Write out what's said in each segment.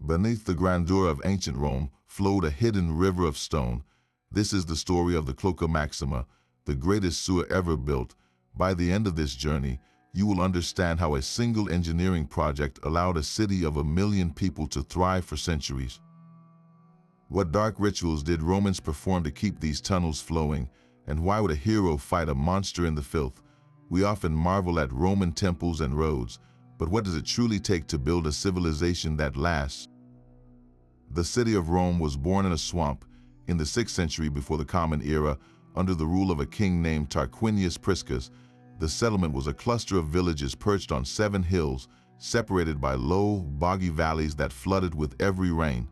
Beneath the grandeur of ancient Rome flowed a hidden river of stone. This is the story of the Cloaca Maxima, the greatest sewer ever built. By the end of this journey, you will understand how a single engineering project allowed a city of 1 million people to thrive for centuries. What dark rituals did Romans perform to keep these tunnels flowing, and why would a hero fight a monster in the filth? We often marvel at Roman temples and roads, but what does it truly take to build a civilization that lasts? The city of Rome was born in a swamp in the 6th century before the Common Era, under the rule of a king named Tarquinius Priscus. The settlement was a cluster of villages perched on 7 hills, separated by low, boggy valleys that flooded with every rain.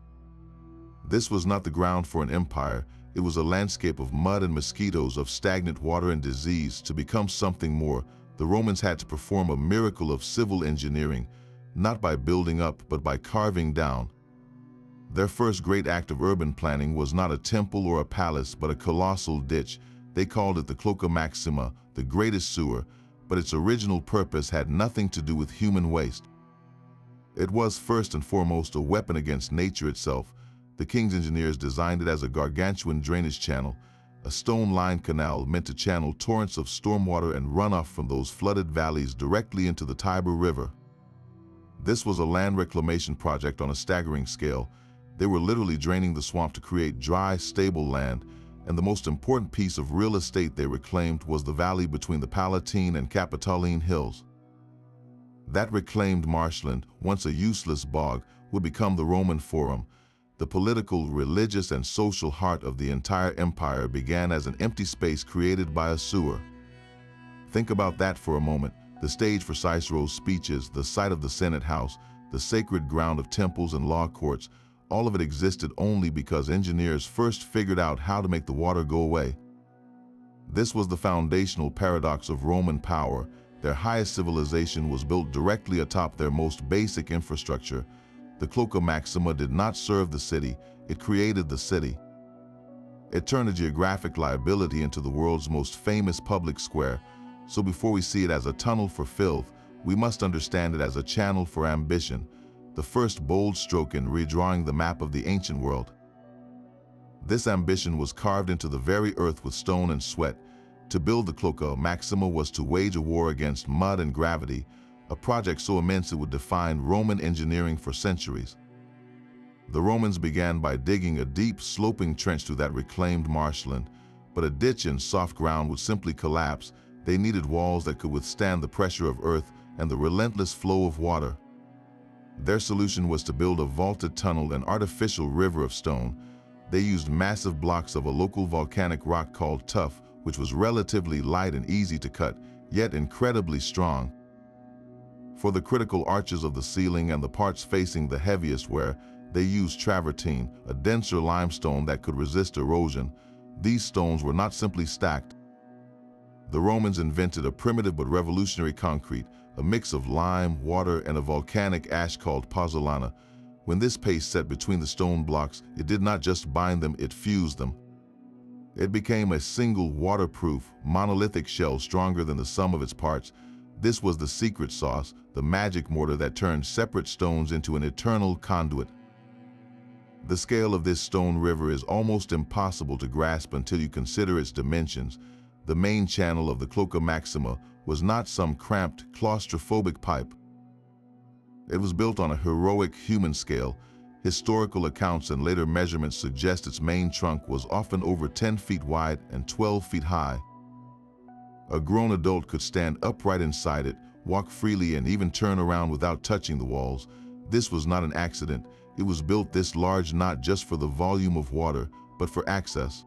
This was not the ground for an empire. It was a landscape of mud and mosquitoes, of stagnant water and disease. To become something more, the Romans had to perform a miracle of civil engineering, not by building up, but by carving down. Their first great act of urban planning was not a temple or a palace, but a colossal ditch. They called it the Cloaca Maxima, the greatest sewer, but its original purpose had nothing to do with human waste. It was first and foremost a weapon against nature itself. The king's engineers designed it as a gargantuan drainage channel, a stone-lined canal meant to channel torrents of stormwater and runoff from those flooded valleys directly into the Tiber River. This was a land reclamation project on a staggering scale. They were literally draining the swamp to create dry, stable land, and the most important piece of real estate they reclaimed was the valley between the Palatine and Capitoline hills. That reclaimed marshland, once a useless bog, would become the Roman Forum. The political, religious, and social heart of the entire empire began as an empty space created by a sewer. Think about that for a moment. The stage for Cicero's speeches, the site of the Senate House, the sacred ground of temples and law courts, all of it existed only because engineers first figured out how to make the water go away. This was the foundational paradox of Roman power. Their highest civilization was built directly atop their most basic infrastructure. The Cloaca Maxima did not serve the city, it created the city. It turned a geographic liability into the world's most famous public square, so before we see it as a tunnel for filth, we must understand it as a channel for ambition, the first bold stroke in redrawing the map of the ancient world. This ambition was carved into the very earth with stone and sweat. To build the Cloaca Maxima was to wage a war against mud and gravity, a project so immense it would define Roman engineering for centuries. The Romans began by digging a deep, sloping trench through that reclaimed marshland, but a ditch in soft ground would simply collapse. They needed walls that could withstand the pressure of earth and the relentless flow of water. Their solution was to build a vaulted tunnel, an artificial river of stone. They used massive blocks of a local volcanic rock called tuff, which was relatively light and easy to cut, yet incredibly strong. For the critical arches of the ceiling and the parts facing the heaviest wear, they used travertine, a denser limestone that could resist erosion. These stones were not simply stacked. The Romans invented a primitive but revolutionary concrete, a mix of lime, water, and a volcanic ash called pozzolana. When this paste set between the stone blocks, it did not just bind them, it fused them. It became a single waterproof, monolithic shell stronger than the sum of its parts. This was the secret sauce, the magic mortar that turned separate stones into an eternal conduit. The scale of this stone river is almost impossible to grasp until you consider its dimensions. The main channel of the Cloaca Maxima was not some cramped, claustrophobic pipe. It was built on a heroic human scale. Historical accounts and later measurements suggest its main trunk was often over 10 feet wide and 12 feet high. A grown adult could stand upright inside it, walk freely, and even turn around without touching the walls. This was not an accident. It was built this large not just for the volume of water, but for access.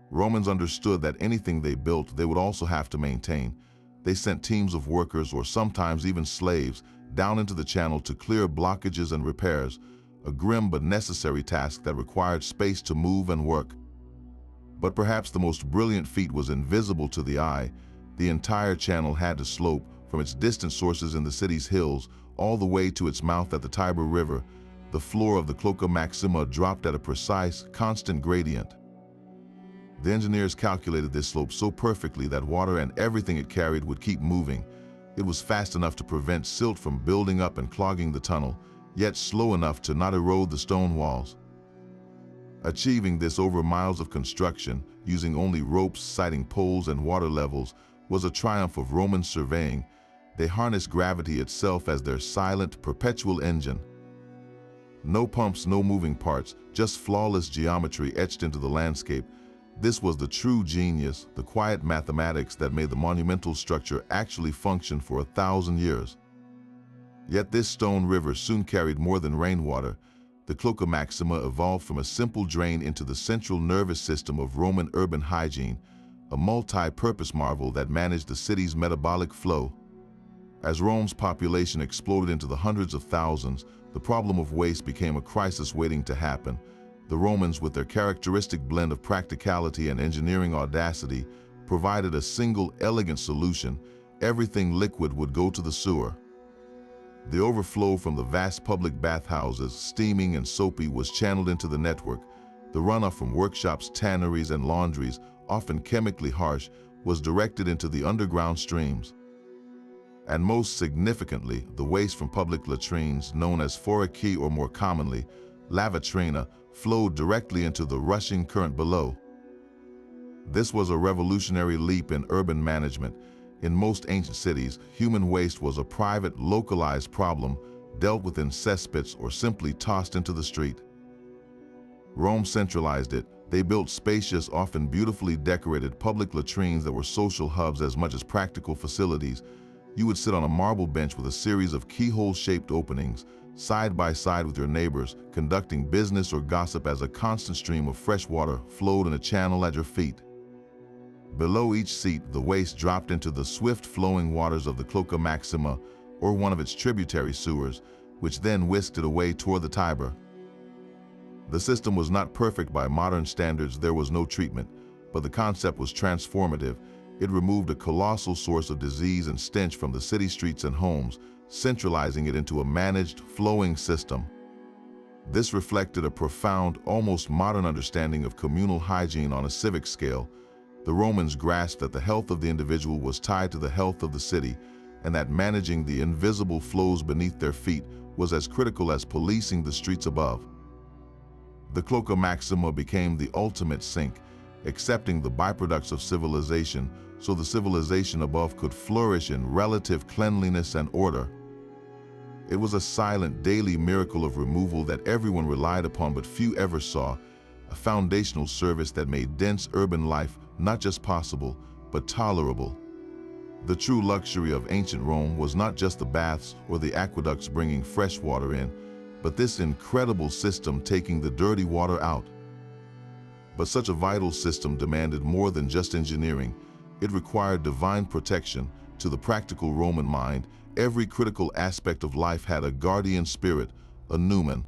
Romans understood that anything they built, they would also have to maintain. They sent teams of workers, or sometimes even slaves, down into the channel to clear blockages and repairs, a grim but necessary task that required space to move and work. But perhaps the most brilliant feat was invisible to the eye. The entire channel had to slope from its distant sources in the city's hills all the way to its mouth at the Tiber River. The floor of the Cloaca Maxima dropped at a precise, constant gradient. The engineers calculated this slope so perfectly that water and everything it carried would keep moving. It was fast enough to prevent silt from building up and clogging the tunnel. yet slow enough to not erode the stone walls. Achieving this over miles of construction, using only ropes, sighting poles, and water levels, was a triumph of Roman surveying. They harnessed gravity itself as their silent, perpetual engine. No pumps, no moving parts, just flawless geometry etched into the landscape. This was the true genius, the quiet mathematics that made the monumental structure actually function for 1,000 years. Yet this stone river soon carried more than rainwater. The Cloaca Maxima evolved from a simple drain into the central nervous system of Roman urban hygiene, a multi-purpose marvel that managed the city's metabolic flow. As Rome's population exploded into the hundreds of thousands, the problem of waste became a crisis waiting to happen. The Romans, with their characteristic blend of practicality and engineering audacity, provided a single, elegant solution. Everything liquid would go to the sewer. The overflow from the vast public bathhouses, steaming and soapy, was channeled into the network. The runoff from workshops, tanneries, and laundries, often chemically harsh, was directed into the underground streams. And most significantly, the waste from public latrines, known as foricchi or more commonly, lavatrina, flowed directly into the rushing current below. This was a revolutionary leap in urban management. In most ancient cities, human waste was a private, localized problem, dealt with in cesspits or simply tossed into the street. Rome centralized it. They built spacious, often beautifully decorated public latrines that were social hubs as much as practical facilities. You would sit on a marble bench with a series of keyhole-shaped openings, side by side with your neighbors, conducting business or gossip as a constant stream of fresh water flowed in a channel at your feet. Below each seat, the waste dropped into the swift-flowing waters of the Cloaca Maxima, or one of its tributary sewers, which then whisked it away toward the Tiber. The system was not perfect by modern standards. There was no treatment, but the concept was transformative. It removed a colossal source of disease and stench from the city streets and homes, centralizing it into a managed, flowing system. This reflected a profound, almost modern understanding of communal hygiene on a civic scale. The Romans grasped that the health of the individual was tied to the health of the city, and that managing the invisible flows beneath their feet was as critical as policing the streets above. The Cloaca Maxima became the ultimate sink, accepting the byproducts of civilization so the civilization above could flourish in relative cleanliness and order. It was a silent, daily miracle of removal that everyone relied upon but few ever saw, a foundational service that made dense urban life not just possible, but tolerable. The true luxury of ancient Rome was not just the baths or the aqueducts bringing fresh water in, but this incredible system taking the dirty water out. But such a vital system demanded more than just engineering. It required divine protection. To the practical Roman mind, every critical aspect of life had a guardian spirit, a numen.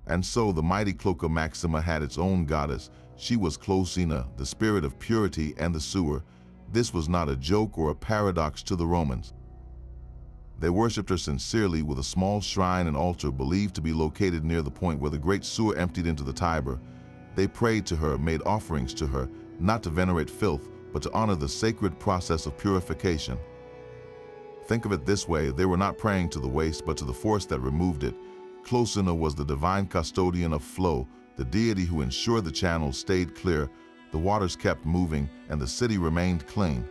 And so the mighty Cloaca Maxima had its own goddess. She was Cloacina, the spirit of purity and the sewer. This was not a joke or a paradox to the Romans. They worshipped her sincerely, with a small shrine and altar believed to be located near the point where the great sewer emptied into the Tiber. They prayed to her, made offerings to her, not to venerate filth, but to honor the sacred process of purification. Think of it this way: they were not praying to the waste, but to the force that removed it. Cloacina was the divine custodian of flow, the deity who ensured the channels stayed clear, the waters kept moving, and the city remained clean.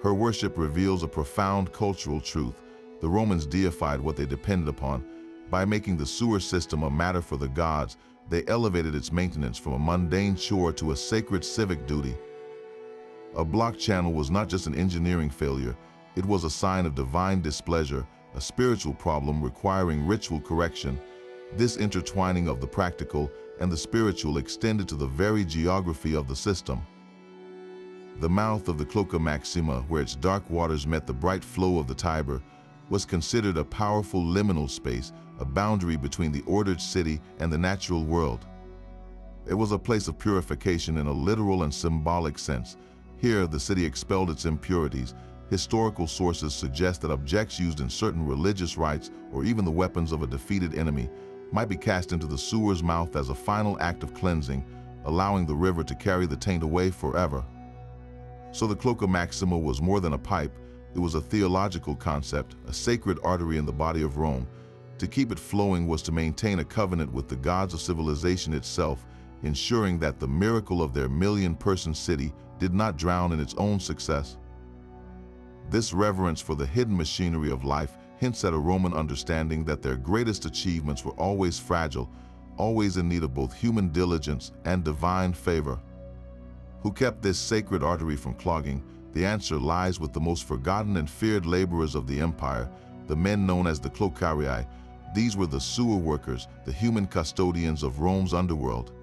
Her worship reveals a profound cultural truth. The Romans deified what they depended upon. By making the sewer system a matter for the gods, they elevated its maintenance from a mundane chore to a sacred civic duty. A blocked channel was not just an engineering failure, it was a sign of divine displeasure, a spiritual problem requiring ritual correction. This intertwining of the practical and the spiritual extended to the very geography of the system. The mouth of the Cloaca Maxima, where its dark waters met the bright flow of the Tiber, was considered a powerful liminal space, a boundary between the ordered city and the natural world. It was a place of purification in a literal and symbolic sense. Here, the city expelled its impurities. Historical sources suggest that objects used in certain religious rites, or even the weapons of a defeated enemy, might be cast into the sewer's mouth as a final act of cleansing, allowing the river to carry the taint away forever. So the Cloaca Maxima was more than a pipe. It was a theological concept, a sacred artery in the body of Rome. To keep it flowing was to maintain a covenant with the gods of civilization itself, ensuring that the miracle of their million-person city did not drown in its own success. This reverence for the hidden machinery of life hints at a Roman understanding that their greatest achievements were always fragile, always in need of both human diligence and divine favor. Who kept this sacred artery from clogging? The answer lies with the most forgotten and feared laborers of the empire, the men known as the Cloacarii. These were the sewer workers, the human custodians of Rome's underworld.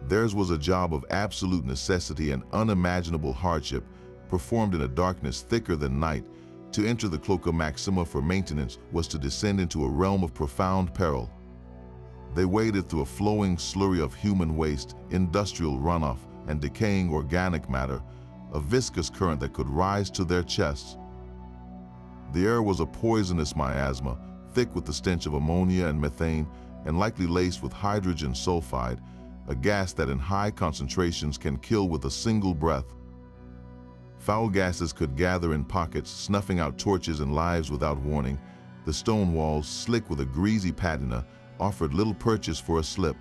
Theirs was a job of absolute necessity and unimaginable hardship, performed in a darkness thicker than night. To enter the Cloaca Maxima for maintenance was to descend into a realm of profound peril. They waded through a flowing slurry of human waste, industrial runoff, and decaying organic matter, a viscous current that could rise to their chests. The air was a poisonous miasma, thick with the stench of ammonia and methane, and likely laced with hydrogen sulfide, a gas that in high concentrations can kill with a single breath. Foul gases could gather in pockets, snuffing out torches and lives without warning. The stone walls, slick with a greasy patina, offered little purchase for a slip.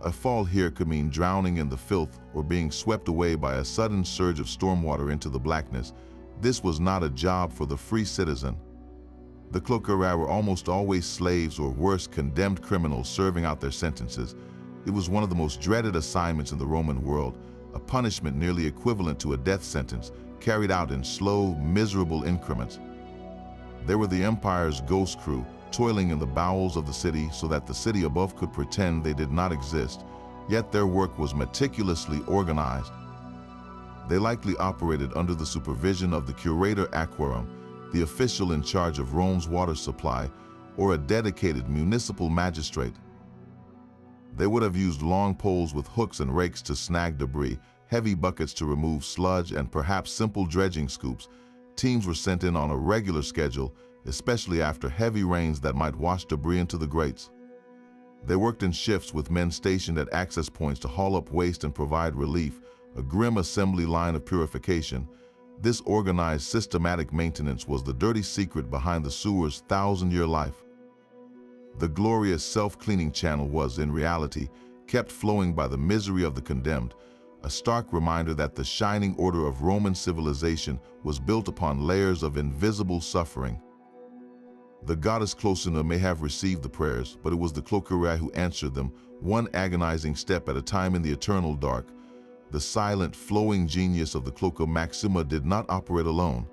A fall here could mean drowning in the filth or being swept away by a sudden surge of stormwater into the blackness. This was not a job for the free citizen. The Cloacarii were almost always slaves or worse, condemned criminals serving out their sentences. It was one of the most dreaded assignments in the Roman world, a punishment nearly equivalent to a death sentence, carried out in slow, miserable increments. They were the empire's ghost crew, toiling in the bowels of the city so that the city above could pretend they did not exist, yet their work was meticulously organized. They likely operated under the supervision of the curator aquarum, the official in charge of Rome's water supply, or a dedicated municipal magistrate. They would have used long poles with hooks and rakes to snag debris, heavy buckets to remove sludge, and perhaps simple dredging scoops. Teams were sent in on a regular schedule, especially after heavy rains that might wash debris into the grates. They worked in shifts with men stationed at access points to haul up waste and provide relief, a grim assembly line of purification. This organized, systematic maintenance was the dirty secret behind the sewer's thousand-year life. The glorious self-cleaning channel was, in reality, kept flowing by the misery of the condemned, a stark reminder that the shining order of Roman civilization was built upon layers of invisible suffering. The goddess Cloaca may have received the prayers, but it was the Cloacarii who answered them, one agonizing step at a time in the eternal dark. The silent, flowing genius of the Cloaca Maxima did not operate alone.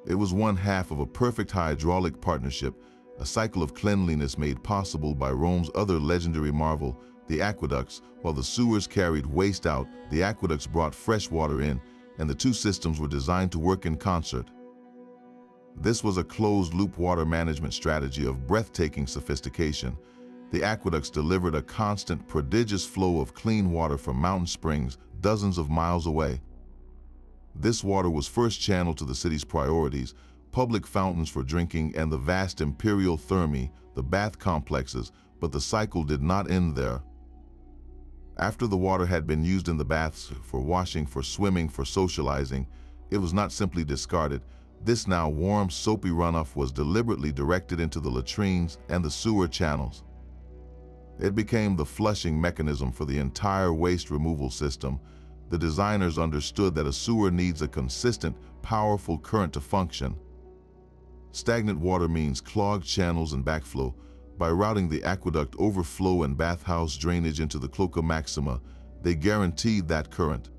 It was one half of a perfect hydraulic partnership, a cycle of cleanliness made possible by Rome's other legendary marvel, the aqueducts. While the sewers carried waste out, the aqueducts brought fresh water in, and the two systems were designed to work in concert. This was a closed-loop water management strategy of breathtaking sophistication. The aqueducts delivered a constant, prodigious flow of clean water from mountain springs dozens of miles away. This water was first channeled to the city's priorities, public fountains for drinking, and the vast imperial thermae, the bath complexes, but the cycle did not end there. After the water had been used in the baths, for washing, for swimming, for socializing, it was not simply discarded. This now warm, soapy runoff was deliberately directed into the latrines and the sewer channels. It became the flushing mechanism for the entire waste removal system. The designers understood that a sewer needs a consistent, powerful current to function. Stagnant water means clogged channels and backflow. By routing the aqueduct overflow and bathhouse drainage into the Cloaca Maxima, they guaranteed that current.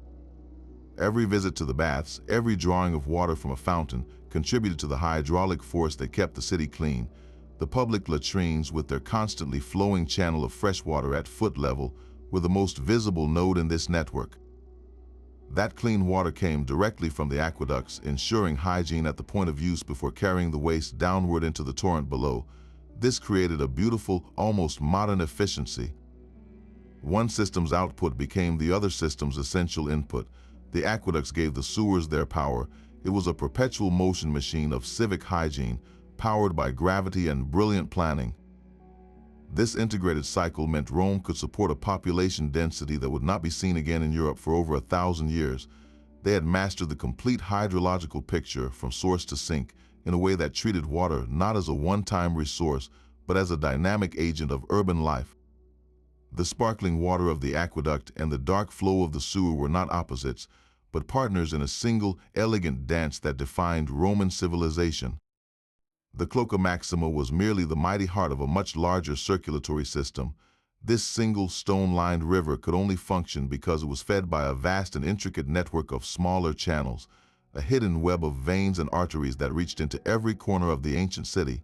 Every visit to the baths, every drawing of water from a fountain, contributed to the hydraulic force that kept the city clean. The public latrines, with their constantly flowing channel of fresh water at foot level, were the most visible node in this network. That clean water came directly from the aqueducts, ensuring hygiene at the point of use before carrying the waste downward into the torrent below. This created a beautiful, almost modern efficiency. One system's output became the other system's essential input. The aqueducts gave the sewers their power. It was a perpetual motion machine of civic hygiene, powered by gravity and brilliant planning. This integrated cycle meant Rome could support a population density that would not be seen again in Europe for over 1,000 years. They had mastered the complete hydrological picture from source to sink, in a way that treated water not as a one-time resource, but as a dynamic agent of urban life. The sparkling water of the aqueduct and the dark flow of the sewer were not opposites, but partners in a single, elegant dance that defined Roman civilization. The Cloaca Maxima was merely the mighty heart of a much larger circulatory system. This single stone-lined river could only function because it was fed by a vast and intricate network of smaller channels, a hidden web of veins and arteries that reached into every corner of the ancient city.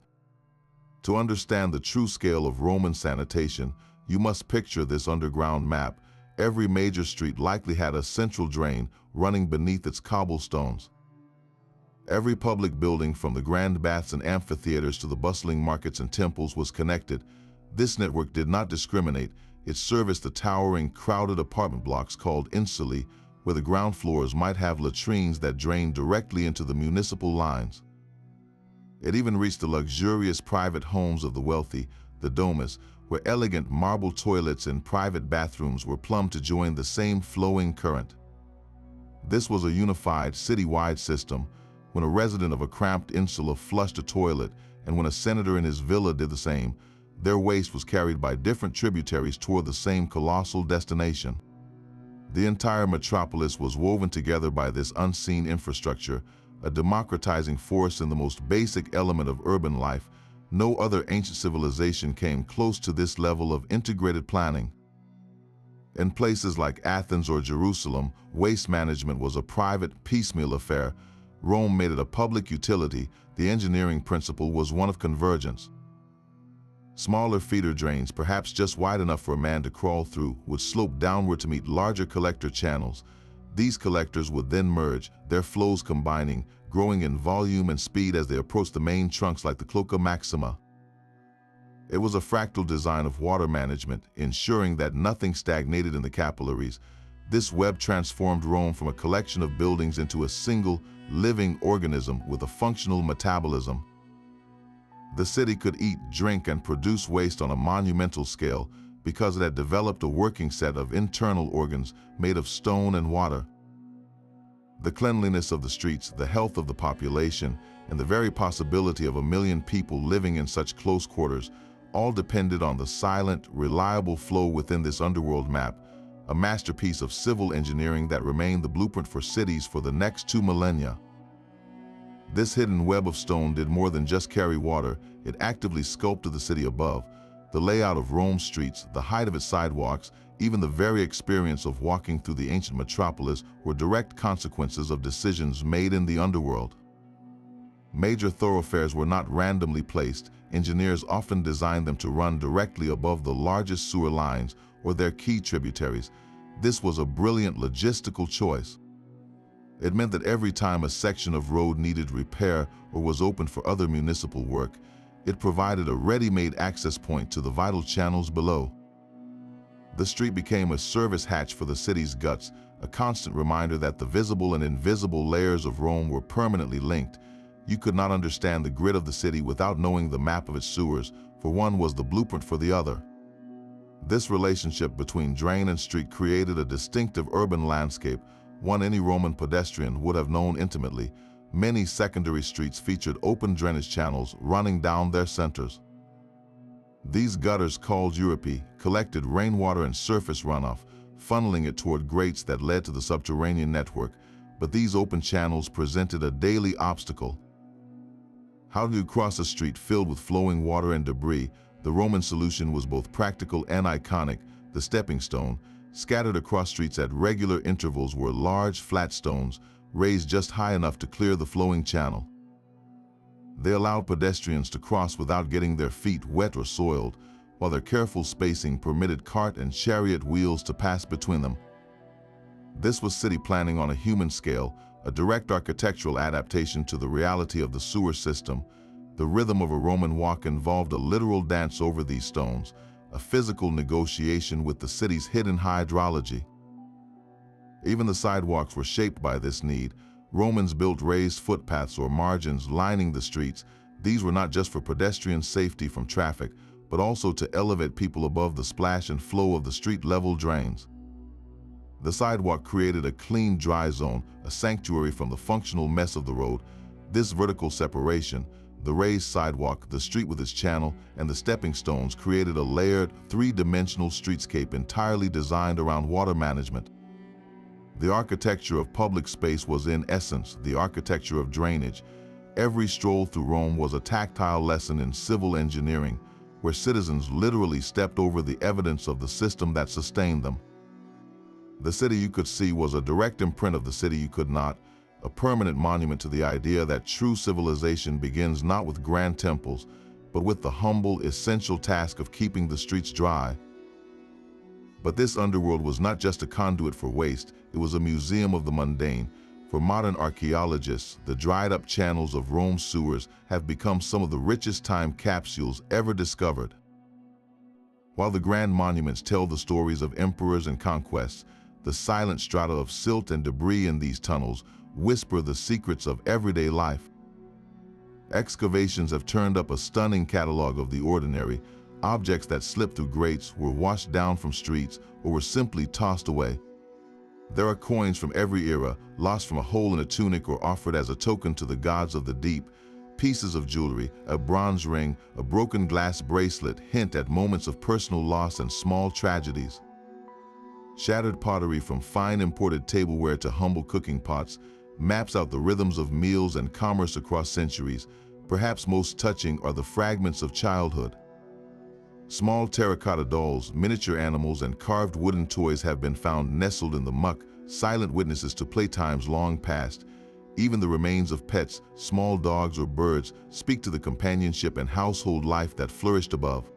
To understand the true scale of Roman sanitation, you must picture this underground map. Every major street likely had a central drain running beneath its cobblestones. Every public building, from the grand baths and amphitheaters to the bustling markets and temples, was connected. This network did not discriminate. It serviced the towering, crowded apartment blocks called insulae, where the ground floors might have latrines that drained directly into the municipal lines. It even reached the luxurious private homes of the wealthy, the domus, where elegant marble toilets and private bathrooms were plumbed to join the same flowing current. This was a unified, city-wide system. When a resident of a cramped insula flushed a toilet, and when a senator in his villa did the same, their waste was carried by different tributaries toward the same colossal destination. The entire metropolis was woven together by this unseen infrastructure, a democratizing force in the most basic element of urban life. No other ancient civilization came close to this level of integrated planning. In places like Athens or Jerusalem, waste management was a private, piecemeal affair. Rome made it a public utility. The engineering principle was one of convergence. Smaller feeder drains, perhaps just wide enough for a man to crawl through, would slope downward to meet larger collector channels. These collectors would then merge, their flows combining, growing in volume and speed as they approached the main trunks like the Cloaca Maxima. It was a fractal design of water management, ensuring that nothing stagnated in the capillaries. This web transformed Rome from a collection of buildings into a single, living organism with a functional metabolism. The city could eat, drink, and produce waste on a monumental scale because it had developed a working set of internal organs made of stone and water. The cleanliness of the streets, the health of the population, and the very possibility of 1 million people living in such close quarters all depended on the silent, reliable flow within this underworld map, a masterpiece of civil engineering that remained the blueprint for cities for the next 2 millennia. This hidden web of stone did more than just carry water. It actively sculpted the city above. The layout of Rome's streets, the height of its sidewalks, even the very experience of walking through the ancient metropolis were direct consequences of decisions made in the underworld. Major thoroughfares were not randomly placed. Engineers often designed them to run directly above the largest sewer lines or their key tributaries. This was a brilliant logistical choice. It meant that every time a section of road needed repair or was open for other municipal work, it provided a ready-made access point to the vital channels below. The street became a service hatch for the city's guts, a constant reminder that the visible and invisible layers of Rome were permanently linked. You could not understand the grid of the city without knowing the map of its sewers, for one was the blueprint for the other. This relationship between drain and street created a distinctive urban landscape, one any Roman pedestrian would have known intimately. Many secondary streets featured open drainage channels running down their centers. These gutters, called Europae, collected rainwater and surface runoff, funneling it toward grates that led to the subterranean network. But these open channels presented a daily obstacle. How do you cross a street filled with flowing water and debris? The Roman solution was both practical and iconic. The stepping stone, scattered across streets at regular intervals, were large, flat stones, raised just high enough to clear the flowing channel. They allowed pedestrians to cross without getting their feet wet or soiled, while their careful spacing permitted cart and chariot wheels to pass between them. This was city planning on a human scale, a direct architectural adaptation to the reality of the sewer system. The rhythm of a Roman walk involved a literal dance over these stones, a physical negotiation with the city's hidden hydrology. Even the sidewalks were shaped by this need. Romans built raised footpaths or margins lining the streets. These were not just for pedestrian safety from traffic, but also to elevate people above the splash and flow of the street-level drains. The sidewalk created a clean, dry zone, a sanctuary from the functional mess of the road. This vertical separation, the raised sidewalk, the street with its channel, and the stepping stones created a layered, three-dimensional streetscape entirely designed around water management. The architecture of public space was in essence the architecture of drainage. Every stroll through Rome was a tactile lesson in civil engineering, where citizens literally stepped over the evidence of the system that sustained them. The city you could see was a direct imprint of the city you could not, a permanent monument to the idea that true civilization begins not with grand temples, but with the humble, essential task of keeping the streets dry. But this underworld was not just a conduit for waste, it was a museum of the mundane. For modern archaeologists, the dried-up channels of Rome's sewers have become some of the richest time capsules ever discovered. While the grand monuments tell the stories of emperors and conquests, the silent strata of silt and debris in these tunnels whisper the secrets of everyday life. Excavations have turned up a stunning catalog of the ordinary. Objects that slipped through grates, were washed down from streets, or were simply tossed away. There are coins from every era, lost from a hole in a tunic or offered as a token to the gods of the deep. Pieces of jewelry, a bronze ring, a broken glass bracelet hint at moments of personal loss and small tragedies. Shattered pottery from fine imported tableware to humble cooking pots maps out the rhythms of meals and commerce across centuries. Perhaps most touching are the fragments of childhood. Small terracotta dolls, miniature animals, and carved wooden toys have been found nestled in the muck, silent witnesses to playtimes long past. Even the remains of pets, small dogs or birds, speak to the companionship and household life that flourished above.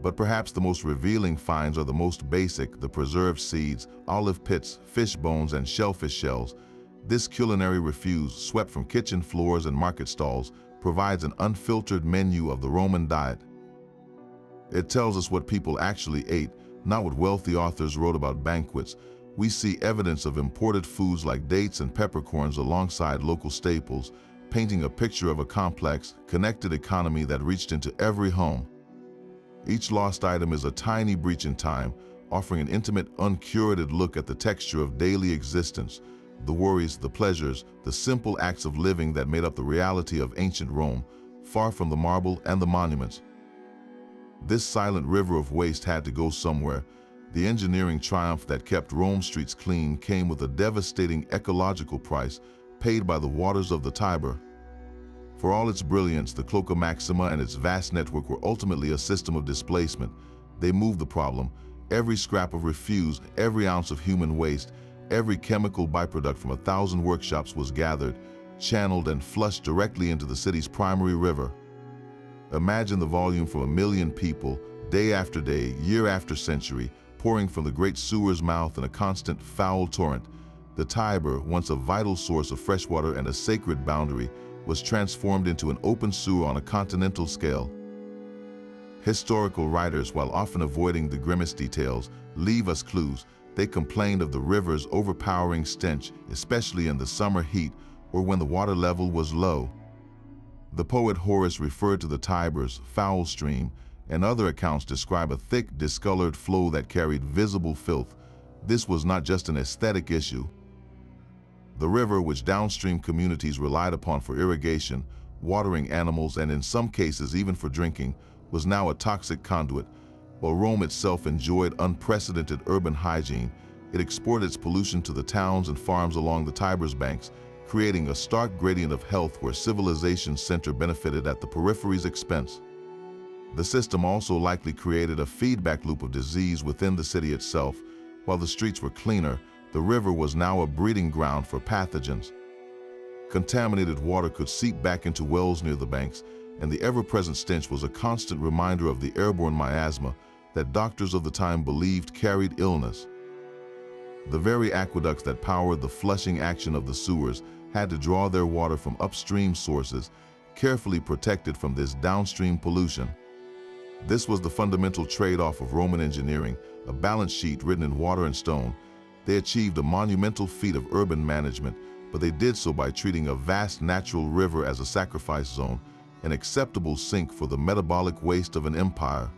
But perhaps the most revealing finds are the most basic, the preserved seeds, olive pits, fish bones, and shellfish shells. This culinary refuse, swept from kitchen floors and market stalls, provides an unfiltered menu of the Roman diet. It tells us what people actually ate, not what wealthy authors wrote about banquets. We see evidence of imported foods like dates and peppercorns alongside local staples, painting a picture of a complex, connected economy that reached into every home. Each lost item is a tiny breach in time, offering an intimate, uncurated look at the texture of daily existence, the worries, the pleasures, the simple acts of living that made up the reality of ancient Rome, far from the marble and the monuments. This silent river of waste had to go somewhere. The engineering triumph that kept Rome streets clean came with a devastating ecological price paid by the waters of the Tiber. For all its brilliance, the Cloaca Maxima and its vast network were ultimately a system of displacement. They moved the problem. Every scrap of refuse, every ounce of human waste, every chemical byproduct from 1,000 workshops was gathered, channeled, and flushed directly into the city's primary river. Imagine the volume from 1 million people, day after day, year after century, pouring from the great sewer's mouth in a constant, foul torrent. The Tiber, once a vital source of fresh water and a sacred boundary, was transformed into an open sewer on a continental scale. Historical writers, while often avoiding the grimmest details, leave us clues. They complained of the river's overpowering stench, especially in the summer heat or when the water level was low. The poet Horace referred to the Tiber's foul stream, and other accounts describe a thick, discolored flow that carried visible filth. This was not just an aesthetic issue. The river, which downstream communities relied upon for irrigation, watering animals, and in some cases even for drinking, was now a toxic conduit. While Rome itself enjoyed unprecedented urban hygiene, it exported its pollution to the towns and farms along the Tiber's banks, creating a stark gradient of health where civilization's center benefited at the periphery's expense. The system also likely created a feedback loop of disease within the city itself. While the streets were cleaner, the river was now a breeding ground for pathogens. Contaminated water could seep back into wells near the banks, and the ever-present stench was a constant reminder of the airborne miasma that doctors of the time believed carried illness. The very aqueducts that powered the flushing action of the sewers had to draw their water from upstream sources, carefully protected from this downstream pollution. This was the fundamental trade-off of Roman engineering, a balance sheet written in water and stone. They achieved a monumental feat of urban management, but they did so by treating a vast natural river as a sacrifice zone, an acceptable sink for the metabolic waste of an empire.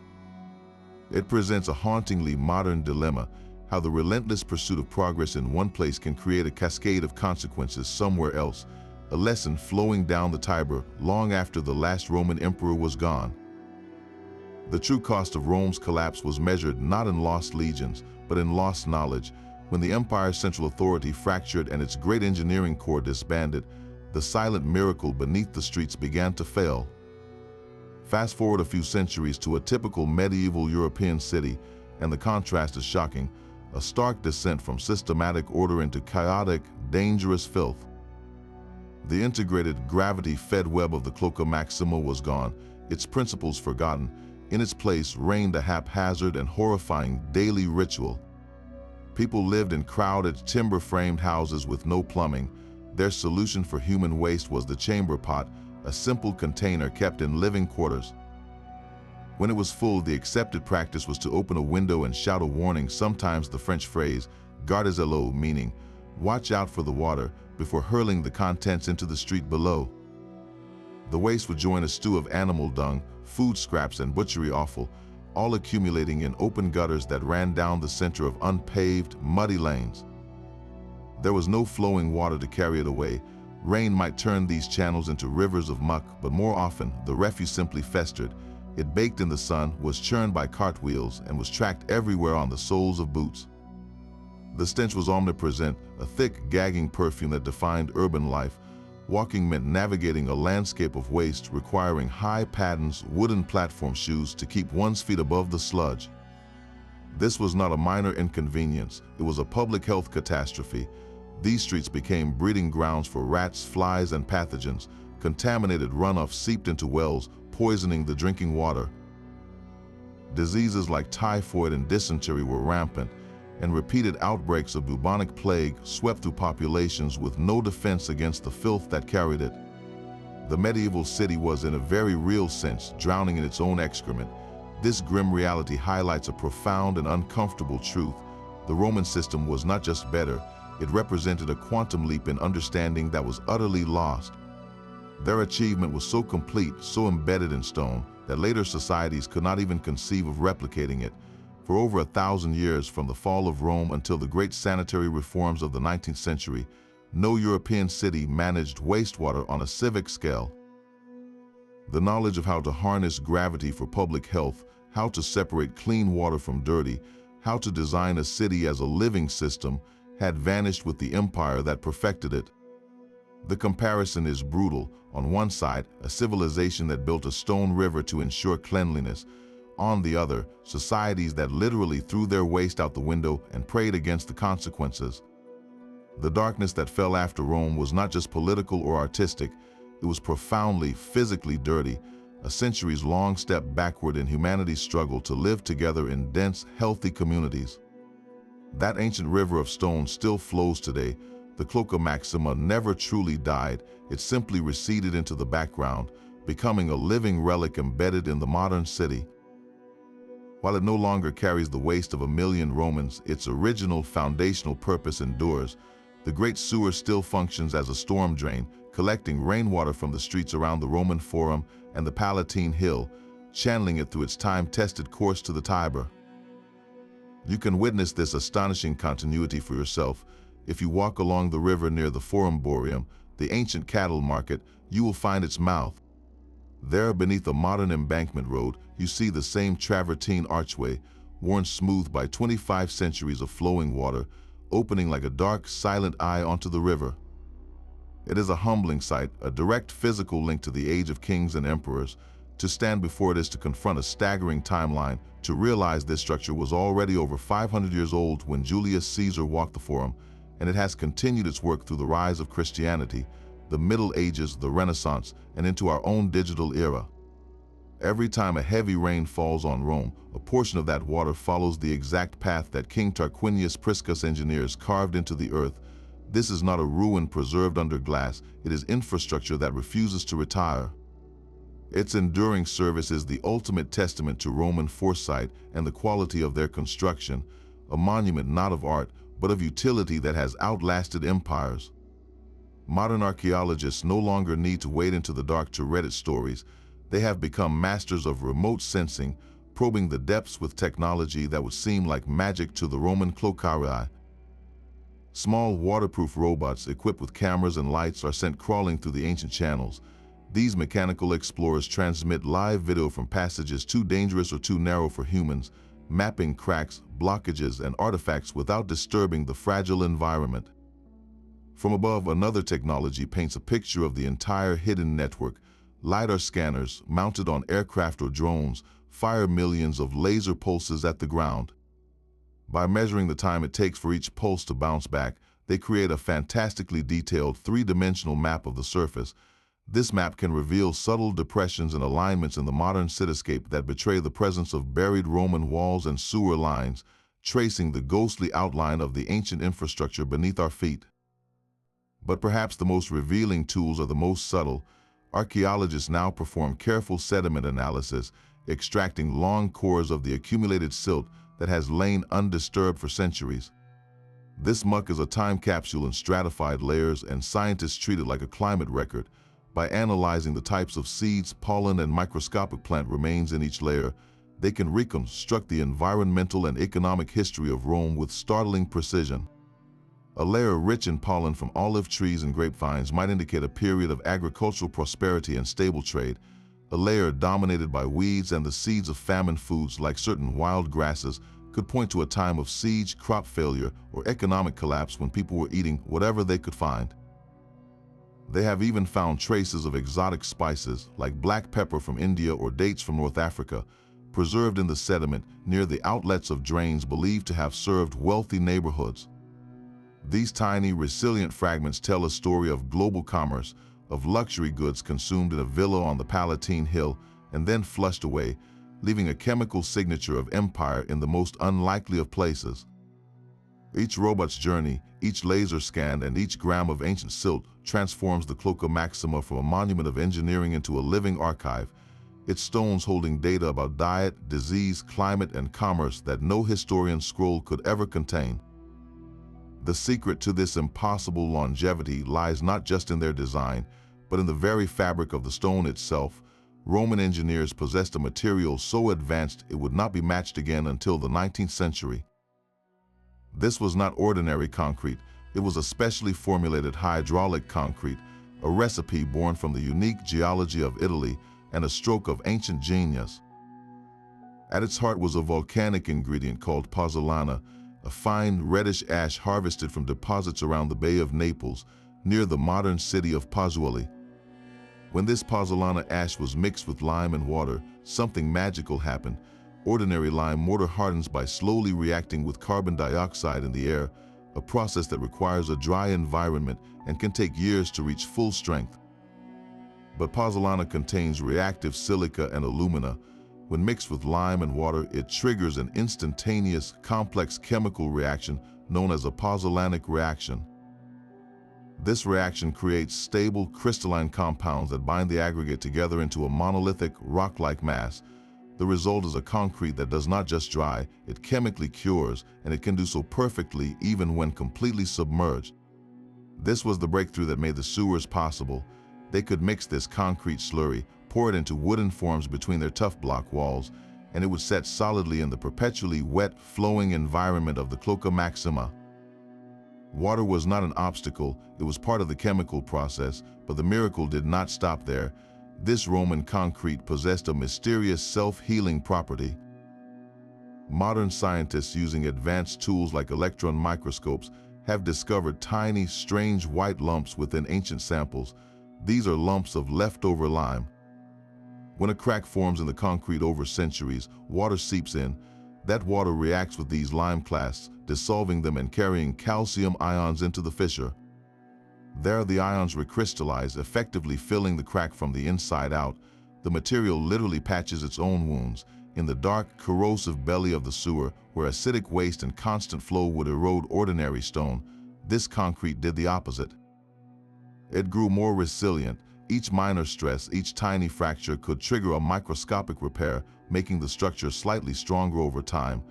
It presents a hauntingly modern dilemma, how the relentless pursuit of progress in one place can create a cascade of consequences somewhere else. a lesson flowing down the Tiber long after the last Roman emperor was gone. The true cost of Rome's collapse was measured not in lost legions, but in lost knowledge. When the empire's central authority fractured and its great engineering corps disbanded, the silent miracle beneath the streets began to fail. Fast forward a few centuries to a typical medieval European city, and the contrast is shocking, a stark descent from systematic order into chaotic, dangerous filth. The integrated, gravity-fed web of the Cloaca Maxima was gone, its principles forgotten. In its place reigned a haphazard and horrifying daily ritual. People lived in crowded, timber-framed houses with no plumbing. Their solution for human waste was the chamber pot, a simple container kept in living quarters. When it was full, the accepted practice was to open a window and shout a warning, sometimes the French phrase, gardes à l'eau, meaning, watch out for the water, before hurling the contents into the street below. The waste would join a stew of animal dung, food scraps, and butchery offal, all accumulating in open gutters that ran down the center of unpaved, muddy lanes. There was no flowing water to carry it away. Rain might turn these channels into rivers of muck, but more often, the refuse simply festered. It baked in the sun, was churned by cartwheels, and was tracked everywhere on the soles of boots. The stench was omnipresent, a thick, gagging perfume that defined urban life. Walking meant navigating a landscape of waste, requiring high paddens, wooden platform shoes to keep one's feet above the sludge. This was not a minor inconvenience, it was a public health catastrophe. These streets became breeding grounds for rats, flies, and pathogens. Contaminated runoff seeped into wells, poisoning the drinking water. Diseases like typhoid and dysentery were rampant, and repeated outbreaks of bubonic plague swept through populations with no defense against the filth that carried it. The medieval city was, in a very real sense, drowning in its own excrement. This grim reality highlights a profound and uncomfortable truth. The Roman system was not just better, it represented a quantum leap in understanding that was utterly lost. Their achievement was so complete, so embedded in stone, that later societies could not even conceive of replicating it. For over 1,000 years, from the fall of Rome until the great sanitary reforms of the 19th century, no European city managed wastewater on a civic scale. The knowledge of how to harness gravity for public health, how to separate clean water from dirty, how to design a city as a living system, had vanished with the empire that perfected it. The comparison is brutal. On one side, a civilization that built a stone river to ensure cleanliness. On the other, societies that literally threw their waste out the window and prayed against the consequences. The darkness that fell after Rome was not just political or artistic, it was profoundly, physically dirty, a centuries-long step backward in humanity's struggle to live together in dense, healthy communities. That ancient river of stone still flows today. The Cloaca Maxima never truly died, it simply receded into the background, becoming a living relic embedded in the modern city. While it no longer carries the waste of 1 million Romans, its original foundational purpose endures. The great sewer still functions as a storm drain, collecting rainwater from the streets around the Roman Forum and the Palatine Hill, channeling it through its time-tested course to the Tiber. You can witness this astonishing continuity for yourself. If you walk along the river near the Forum Boreum, the ancient cattle market, you will find its mouth. There, beneath a modern embankment road, you see the same travertine archway, worn smooth by 25 centuries of flowing water, opening like a dark, silent eye onto the river. It is a humbling sight, a direct physical link to the age of kings and emperors. To stand before it is to confront a staggering timeline, to realize this structure was already over 500 years old when Julius Caesar walked the Forum, and it has continued its work through the rise of Christianity, the Middle Ages, the Renaissance, and into our own digital era. Every time a heavy rain falls on Rome, a portion of that water follows the exact path that King Tarquinius Priscus' engineers carved into the earth. This is not a ruin preserved under glass, it is infrastructure that refuses to retire. Its enduring service is the ultimate testament to Roman foresight and the quality of their construction, a monument not of art, but of utility that has outlasted empires. Modern archaeologists no longer need to wade into the dark to read its stories. They have become masters of remote sensing, probing the depths with technology that would seem like magic to the Roman cloacarii. Small waterproof robots equipped with cameras and lights are sent crawling through the ancient channels. These mechanical explorers transmit live video from passages too dangerous or too narrow for humans, mapping cracks, blockages, and artifacts without disturbing the fragile environment. From above, another technology paints a picture of the entire hidden network. LiDAR scanners, mounted on aircraft or drones, fire millions of laser pulses at the ground. By measuring the time it takes for each pulse to bounce back, they create a fantastically detailed three-dimensional map of the surface. This map can reveal subtle depressions and alignments in the modern cityscape that betray the presence of buried Roman walls and sewer lines, tracing the ghostly outline of the ancient infrastructure beneath our feet. But perhaps the most revealing tools are the most subtle. Archaeologists now perform careful sediment analysis, extracting long cores of the accumulated silt that has lain undisturbed for centuries. This muck is a time capsule in stratified layers, and scientists treat it like a climate record. By analyzing the types of seeds, pollen, and microscopic plant remains in each layer, they can reconstruct the environmental and economic history of Rome with startling precision. A layer rich in pollen from olive trees and grapevines might indicate a period of agricultural prosperity and stable trade. A layer dominated by weeds and the seeds of famine foods like certain wild grasses could point to a time of siege, crop failure, or economic collapse when people were eating whatever they could find. They have even found traces of exotic spices like black pepper from India or dates from North Africa, preserved in the sediment near the outlets of drains believed to have served wealthy neighborhoods. These tiny, resilient fragments tell a story of global commerce, of luxury goods consumed in a villa on the Palatine Hill and then flushed away, leaving a chemical signature of empire in the most unlikely of places. Each robot's journey, each laser scan, and each gram of ancient silt transforms the Cloaca Maxima from a monument of engineering into a living archive, its stones holding data about diet, disease, climate, and commerce that no historian's scroll could ever contain. The secret to this impossible longevity lies not just in their design, but in the very fabric of the stone itself. Roman engineers possessed a material so advanced it would not be matched again until the 19th century. This was not ordinary concrete, it was a specially formulated hydraulic concrete, a recipe born from the unique geology of Italy and a stroke of ancient genius. At its heart was a volcanic ingredient called pozzolana, a fine reddish ash harvested from deposits around the Bay of Naples, near the modern city of Pozzuoli. When this pozzolana ash was mixed with lime and water, something magical happened. Ordinary lime mortar hardens by slowly reacting with carbon dioxide in the air, a process that requires a dry environment and can take years to reach full strength. But pozzolana contains reactive silica and alumina. When mixed with lime and water, it triggers an instantaneous, complex chemical reaction known as a pozzolanic reaction. This reaction creates stable, crystalline compounds that bind the aggregate together into a monolithic, rock-like mass. The result is a concrete that does not just dry, it chemically cures, and it can do so perfectly even when completely submerged. This was the breakthrough that made the sewers possible. They could mix this concrete slurry, pour it into wooden forms between their tough block walls, and it would set solidly in the perpetually wet, flowing environment of the Cloaca Maxima. Water was not an obstacle, it was part of the chemical process, but the miracle did not stop there. This Roman concrete possessed a mysterious self-healing property. Modern scientists using advanced tools like electron microscopes have discovered tiny, strange white lumps within ancient samples. These are lumps of leftover lime. When a crack forms in the concrete over centuries, water seeps in. That water reacts with these lime clasts, dissolving them and carrying calcium ions into the fissure. There the ions recrystallize, effectively filling the crack from the inside out. The material literally patches its own wounds. In the dark, corrosive belly of the sewer, where acidic waste and constant flow would erode ordinary stone, this concrete did the opposite. It grew more resilient. Each minor stress, each tiny fracture could trigger a microscopic repair, making the structure slightly stronger over time.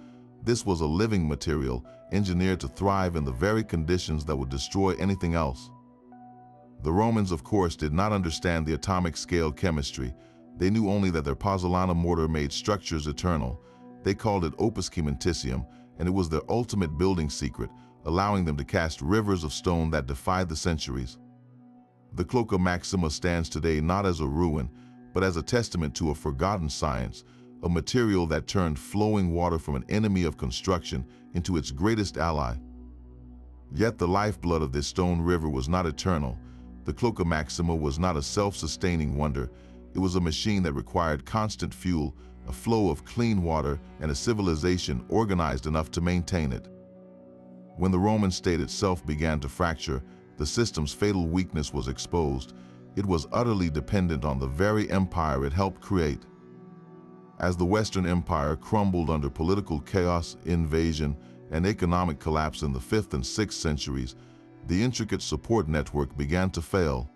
This was a living material, engineered to thrive in the very conditions that would destroy anything else. The Romans, of course, did not understand the atomic scale chemistry. They knew only that their pozzolana mortar made structures eternal. They called it opus cementitium, and it was their ultimate building secret, allowing them to cast rivers of stone that defied the centuries. The Cloaca Maxima stands today not as a ruin, but as a testament to a forgotten science, a material that turned flowing water from an enemy of construction into its greatest ally. Yet the lifeblood of this stone river was not eternal. The Cloaca Maxima was not a self-sustaining wonder. It was a machine that required constant fuel, a flow of clean water, and a civilization organized enough to maintain it. When the Roman state itself began to fracture, the system's fatal weakness was exposed. It was utterly dependent on the very empire it helped create. As the Western Empire crumbled under political chaos, invasion, and economic collapse in the 5th and 6th centuries, the intricate support network began to fail.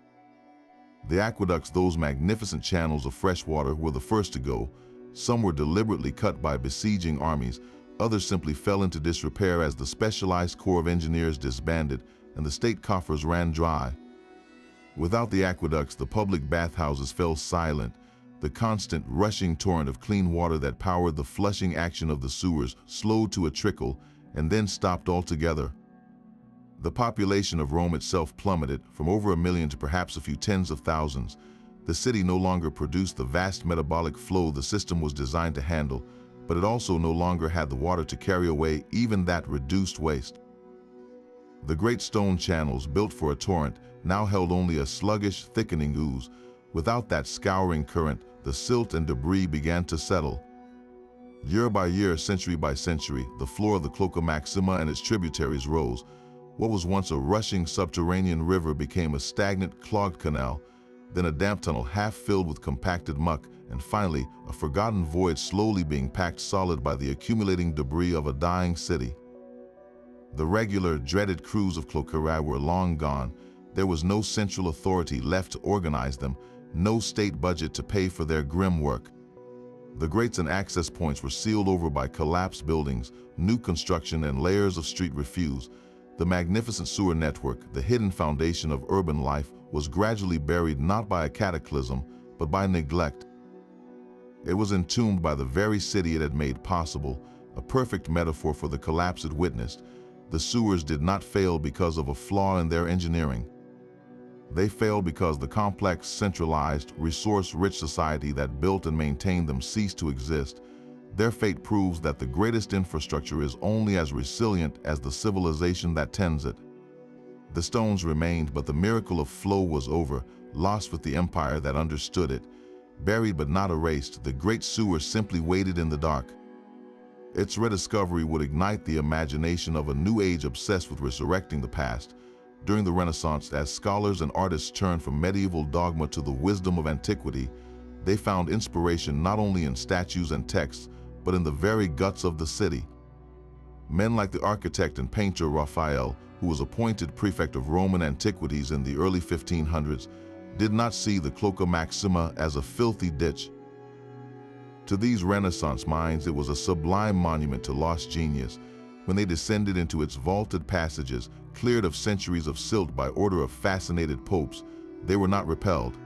The aqueducts, those magnificent channels of fresh water, were the first to go. Some were deliberately cut by besieging armies, others simply fell into disrepair as the specialized corps of engineers disbanded and the state coffers ran dry. Without the aqueducts, the public bathhouses fell silent. The constant rushing torrent of clean water that powered the flushing action of the sewers slowed to a trickle and then stopped altogether. The population of Rome itself plummeted from over 1 million to perhaps a few tens of thousands. The city no longer produced the vast metabolic flow the system was designed to handle, but it also no longer had the water to carry away even that reduced waste. The great stone channels built for a torrent now held only a sluggish, thickening ooze. Without that scouring current, the silt and debris began to settle. Year by year, century by century, the floor of the Cloaca Maxima and its tributaries rose. What was once a rushing subterranean river became a stagnant, clogged canal, then a damp tunnel half filled with compacted muck, and finally, a forgotten void slowly being packed solid by the accumulating debris of a dying city. The regular, dreaded crews of Cloaca were long gone. There was no central authority left to organize them, no state budget to pay for their grim work. The grates and access points were sealed over by collapsed buildings, new construction, and layers of street refuse. The magnificent sewer network, the hidden foundation of urban life, was gradually buried not by a cataclysm, but by neglect. It was entombed by the very city it had made possible, a perfect metaphor for the collapse it witnessed. The sewers did not fail because of a flaw in their engineering. They failed because the complex, centralized, resource-rich society that built and maintained them ceased to exist. Their fate proves that the greatest infrastructure is only as resilient as the civilization that tends it. The stones remained, but the miracle of flow was over, lost with the empire that understood it. Buried but not erased, the great sewer simply waited in the dark. Its rediscovery would ignite the imagination of a new age obsessed with resurrecting the past. During the Renaissance, as scholars and artists turned from medieval dogma to the wisdom of antiquity, they found inspiration not only in statues and texts, but in the very guts of the city. Men like the architect and painter Raphael, who was appointed prefect of Roman antiquities in the early 1500s, did not see the Cloaca Maxima as a filthy ditch. To these Renaissance minds, it was a sublime monument to lost genius. When they descended into its vaulted passages, cleared of centuries of silt by order of fascinated popes, they were not repelled.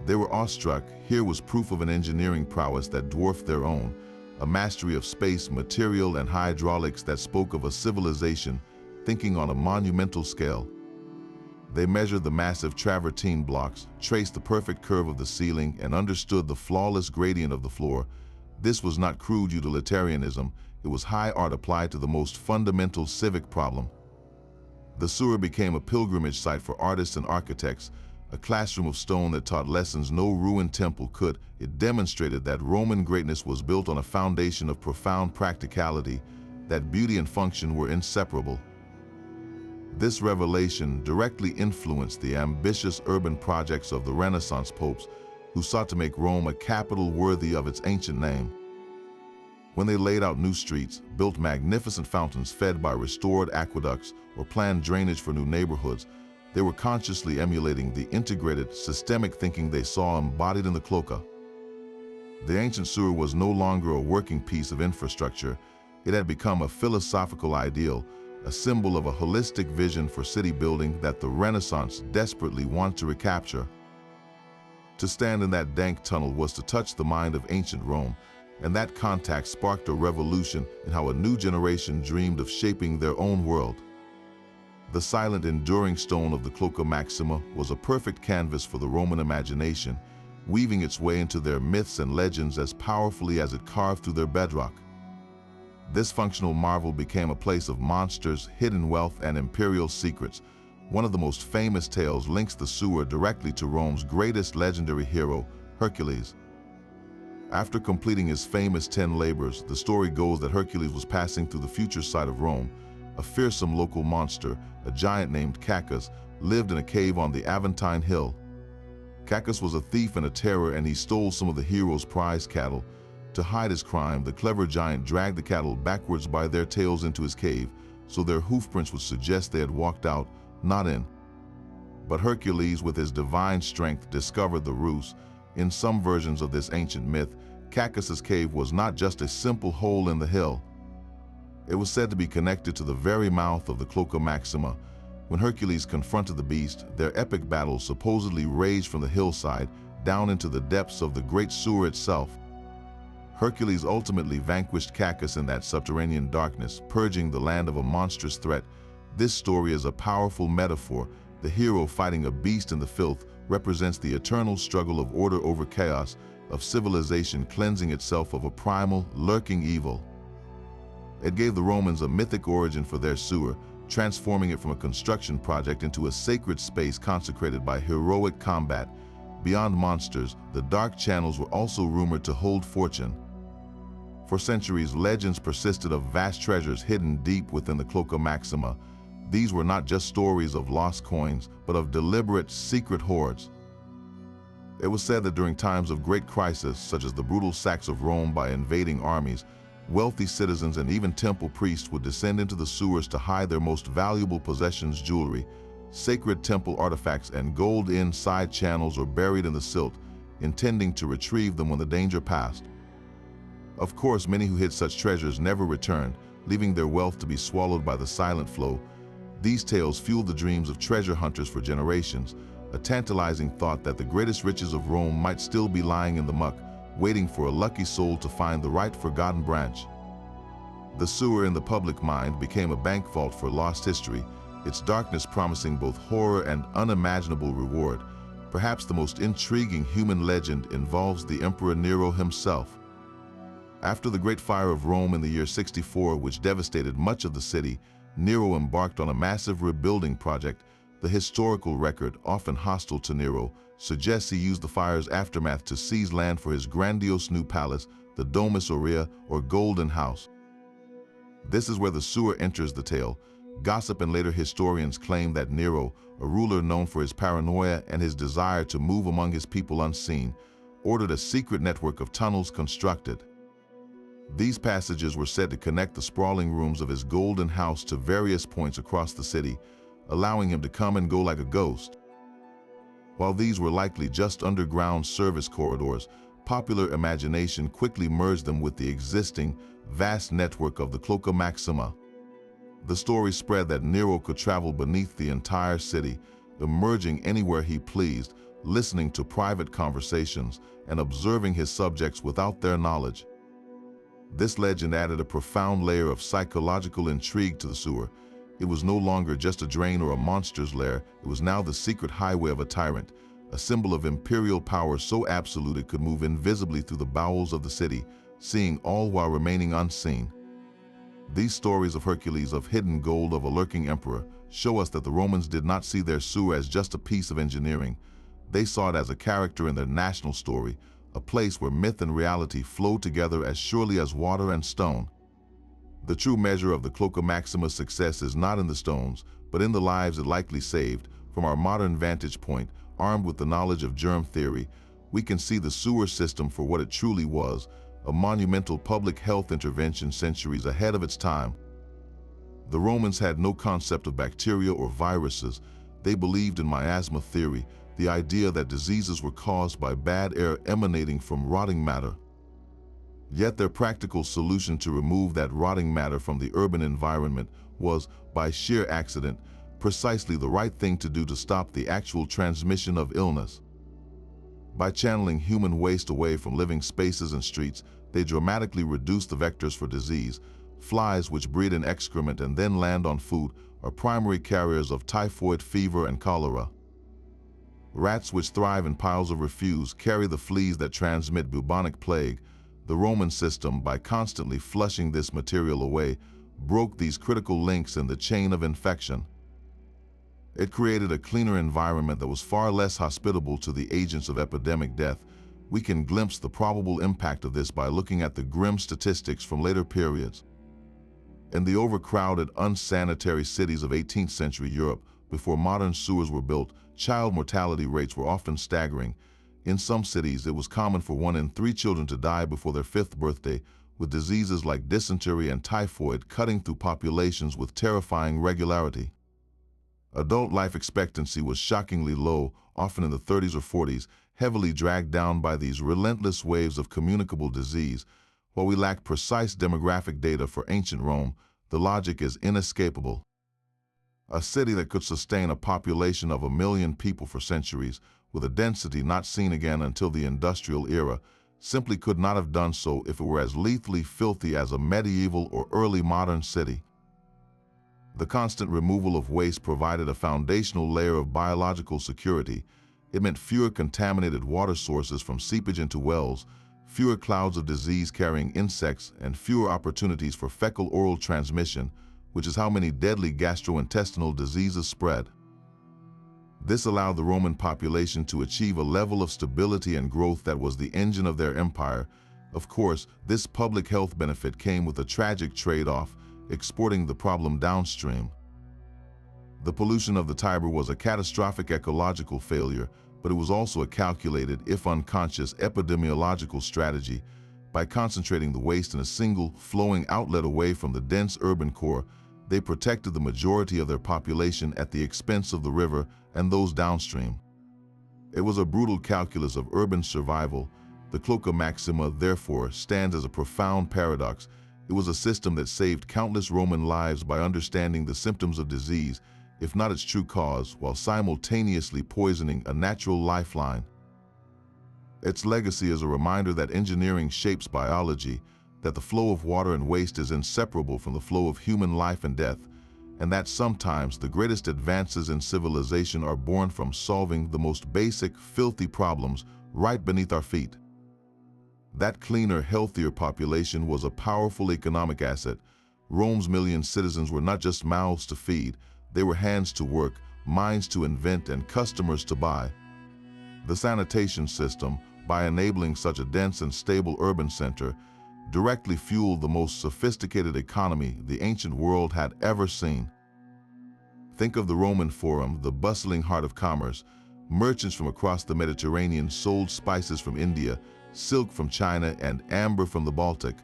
They were awestruck. Here was proof of an engineering prowess that dwarfed their own, a mastery of space, material, and hydraulics that spoke of a civilization thinking on a monumental scale. They measured the massive travertine blocks, traced the perfect curve of the ceiling, and understood the flawless gradient of the floor. This was not crude utilitarianism, it was high art applied to the most fundamental civic problem. The sewer became a pilgrimage site for artists and architects, a classroom of stone that taught lessons no ruined temple could. It demonstrated that Roman greatness was built on a foundation of profound practicality, that beauty and function were inseparable. This revelation directly influenced the ambitious urban projects of the Renaissance popes, who sought to make Rome a capital worthy of its ancient name. When they laid out new streets, built magnificent fountains fed by restored aqueducts, or planned drainage for new neighborhoods, they were consciously emulating the integrated, systemic thinking they saw embodied in the Cloaca. The ancient sewer was no longer a working piece of infrastructure. It had become a philosophical ideal, a symbol of a holistic vision for city building that the Renaissance desperately wanted to recapture. To stand in that dank tunnel was to touch the mind of ancient Rome, and that contact sparked a revolution in how a new generation dreamed of shaping their own world. The silent, enduring stone of the Cloaca Maxima was a perfect canvas for the Roman imagination, weaving its way into their myths and legends as powerfully as it carved through their bedrock. This functional marvel became a place of monsters, hidden wealth, and imperial secrets. One of the most famous tales links the sewer directly to Rome's greatest legendary hero, Hercules. After completing his famous 10 labors, the story goes that Hercules was passing through the future side of Rome. A fearsome local monster, a giant named Cacus, lived in a cave on the Aventine Hill. Cacus was a thief and a terror, and he stole some of the hero's prized cattle. To hide his crime, the clever giant dragged the cattle backwards by their tails into his cave, so their hoofprints would suggest they had walked out, not in. But Hercules, with his divine strength, discovered the ruse. In some versions of this ancient myth, Cacus's cave was not just a simple hole in the hill. It was said to be connected to the very mouth of the Cloaca Maxima. When Hercules confronted the beast, their epic battle supposedly raged from the hillside down into the depths of the great sewer itself. Hercules ultimately vanquished Cacus in that subterranean darkness, purging the land of a monstrous threat. This story is a powerful metaphor. The hero fighting a beast in the filth represents the eternal struggle of order over chaos, of civilization cleansing itself of a primal, lurking evil. It gave the Romans a mythic origin for their sewer, transforming it from a construction project into a sacred space consecrated by heroic combat. Beyond monsters, the dark channels were also rumored to hold fortune. For centuries, legends persisted of vast treasures hidden deep within the Cloaca Maxima. These were not just stories of lost coins, but of deliberate, secret hoards. It was said that during times of great crisis, such as the brutal sacks of Rome by invading armies, wealthy citizens and even temple priests would descend into the sewers to hide their most valuable possessions, jewelry, sacred temple artifacts, and gold inside channels or buried in the silt, intending to retrieve them when the danger passed. Of course, many who hid such treasures never returned, leaving their wealth to be swallowed by the silent flow. These tales fueled the dreams of treasure hunters for generations, a tantalizing thought that the greatest riches of Rome might still be lying in the muck, waiting for a lucky soul to find the right forgotten branch. The sewer in the public mind became a bank vault for lost history, its darkness promising both horror and unimaginable reward. Perhaps the most intriguing human legend involves the Emperor Nero himself. After the Great Fire of Rome in the year 64, which devastated much of the city, Nero embarked on a massive rebuilding project. The historical record, often hostile to Nero, suggests he used the fire's aftermath to seize land for his grandiose new palace, the Domus Aurea, or Golden House. This is where the sewer enters the tale. Gossip and later historians claim that Nero, a ruler known for his paranoia and his desire to move among his people unseen, ordered a secret network of tunnels constructed. These passages were said to connect the sprawling rooms of his golden house to various points across the city, allowing him to come and go like a ghost. While these were likely just underground service corridors, popular imagination quickly merged them with the existing, vast network of the Cloaca Maxima. The story spread that Nero could travel beneath the entire city, emerging anywhere he pleased, listening to private conversations, and observing his subjects without their knowledge. This legend added a profound layer of psychological intrigue to the sewer. It was no longer just a drain or a monster's lair, it was now the secret highway of a tyrant, a symbol of imperial power so absolute it could move invisibly through the bowels of the city, seeing all while remaining unseen. These stories of Hercules, of hidden gold, of a lurking emperor, show us that the Romans did not see their sewer as just a piece of engineering. They saw it as a character in their national story, a place where myth and reality flow together as surely as water and stone. The true measure of the Cloaca Maxima's success is not in the stones, but in the lives it likely saved. From our modern vantage point, armed with the knowledge of germ theory, we can see the sewer system for what it truly was, a monumental public health intervention centuries ahead of its time. The Romans had no concept of bacteria or viruses. They believed in miasma theory, the idea that diseases were caused by bad air emanating from rotting matter. Yet their practical solution to remove that rotting matter from the urban environment was, by sheer accident, precisely the right thing to do to stop the actual transmission of illness. By channeling human waste away from living spaces and streets, They dramatically reduce the vectors for disease. Flies, which breed in excrement and then land on food, are primary carriers of typhoid fever and cholera. Rats, which thrive in piles of refuse, carry the fleas that transmit bubonic plague. The Roman system, by constantly flushing this material away, broke these critical links in the chain of infection. It created a cleaner environment that was far less hospitable to the agents of epidemic death. We can glimpse the probable impact of this by looking at the grim statistics from later periods. In the overcrowded, unsanitary cities of 18th century Europe, before modern sewers were built, child mortality rates were often staggering. In some cities, it was common for 1 in 3 children to die before their 5th birthday, with diseases like dysentery and typhoid cutting through populations with terrifying regularity. Adult life expectancy was shockingly low, often in the 30s or 40s, heavily dragged down by these relentless waves of communicable disease. While we lack precise demographic data for ancient Rome, the logic is inescapable. A city that could sustain a population of 1 million people for centuries, with a density not seen again until the industrial era, simply could not have done so if it were as lethally filthy as a medieval or early modern city. The constant removal of waste provided a foundational layer of biological security. It meant fewer contaminated water sources from seepage into wells, fewer clouds of disease-carrying insects, and fewer opportunities for fecal-oral transmission, which is how many deadly gastrointestinal diseases spread. This allowed the Roman population to achieve a level of stability and growth that was the engine of their empire. Of course, this public health benefit came with a tragic trade-off: exporting the problem downstream. The pollution of the Tiber was a catastrophic ecological failure, but it was also a calculated, if unconscious, epidemiological strategy. By concentrating the waste in a single, flowing outlet away from the dense urban core, they protected the majority of their population at the expense of the river and those downstream. It was a brutal calculus of urban survival. The Cloaca Maxima, therefore, stands as a profound paradox. It was a system that saved countless Roman lives by understanding the symptoms of disease, if not its true cause, while simultaneously poisoning a natural lifeline. Its legacy is a reminder that engineering shapes biology, that the flow of water and waste is inseparable from the flow of human life and death, and that sometimes the greatest advances in civilization are born from solving the most basic, filthy problems right beneath our feet. That cleaner, healthier population was a powerful economic asset. Rome's million citizens were not just mouths to feed, they were hands to work, minds to invent, and customers to buy. The sanitation system, by enabling such a dense and stable urban center, directly fueled the most sophisticated economy the ancient world had ever seen. Think of the Roman Forum, the bustling heart of commerce. Merchants from across the Mediterranean sold spices from India, silk from China, and amber from the Baltic.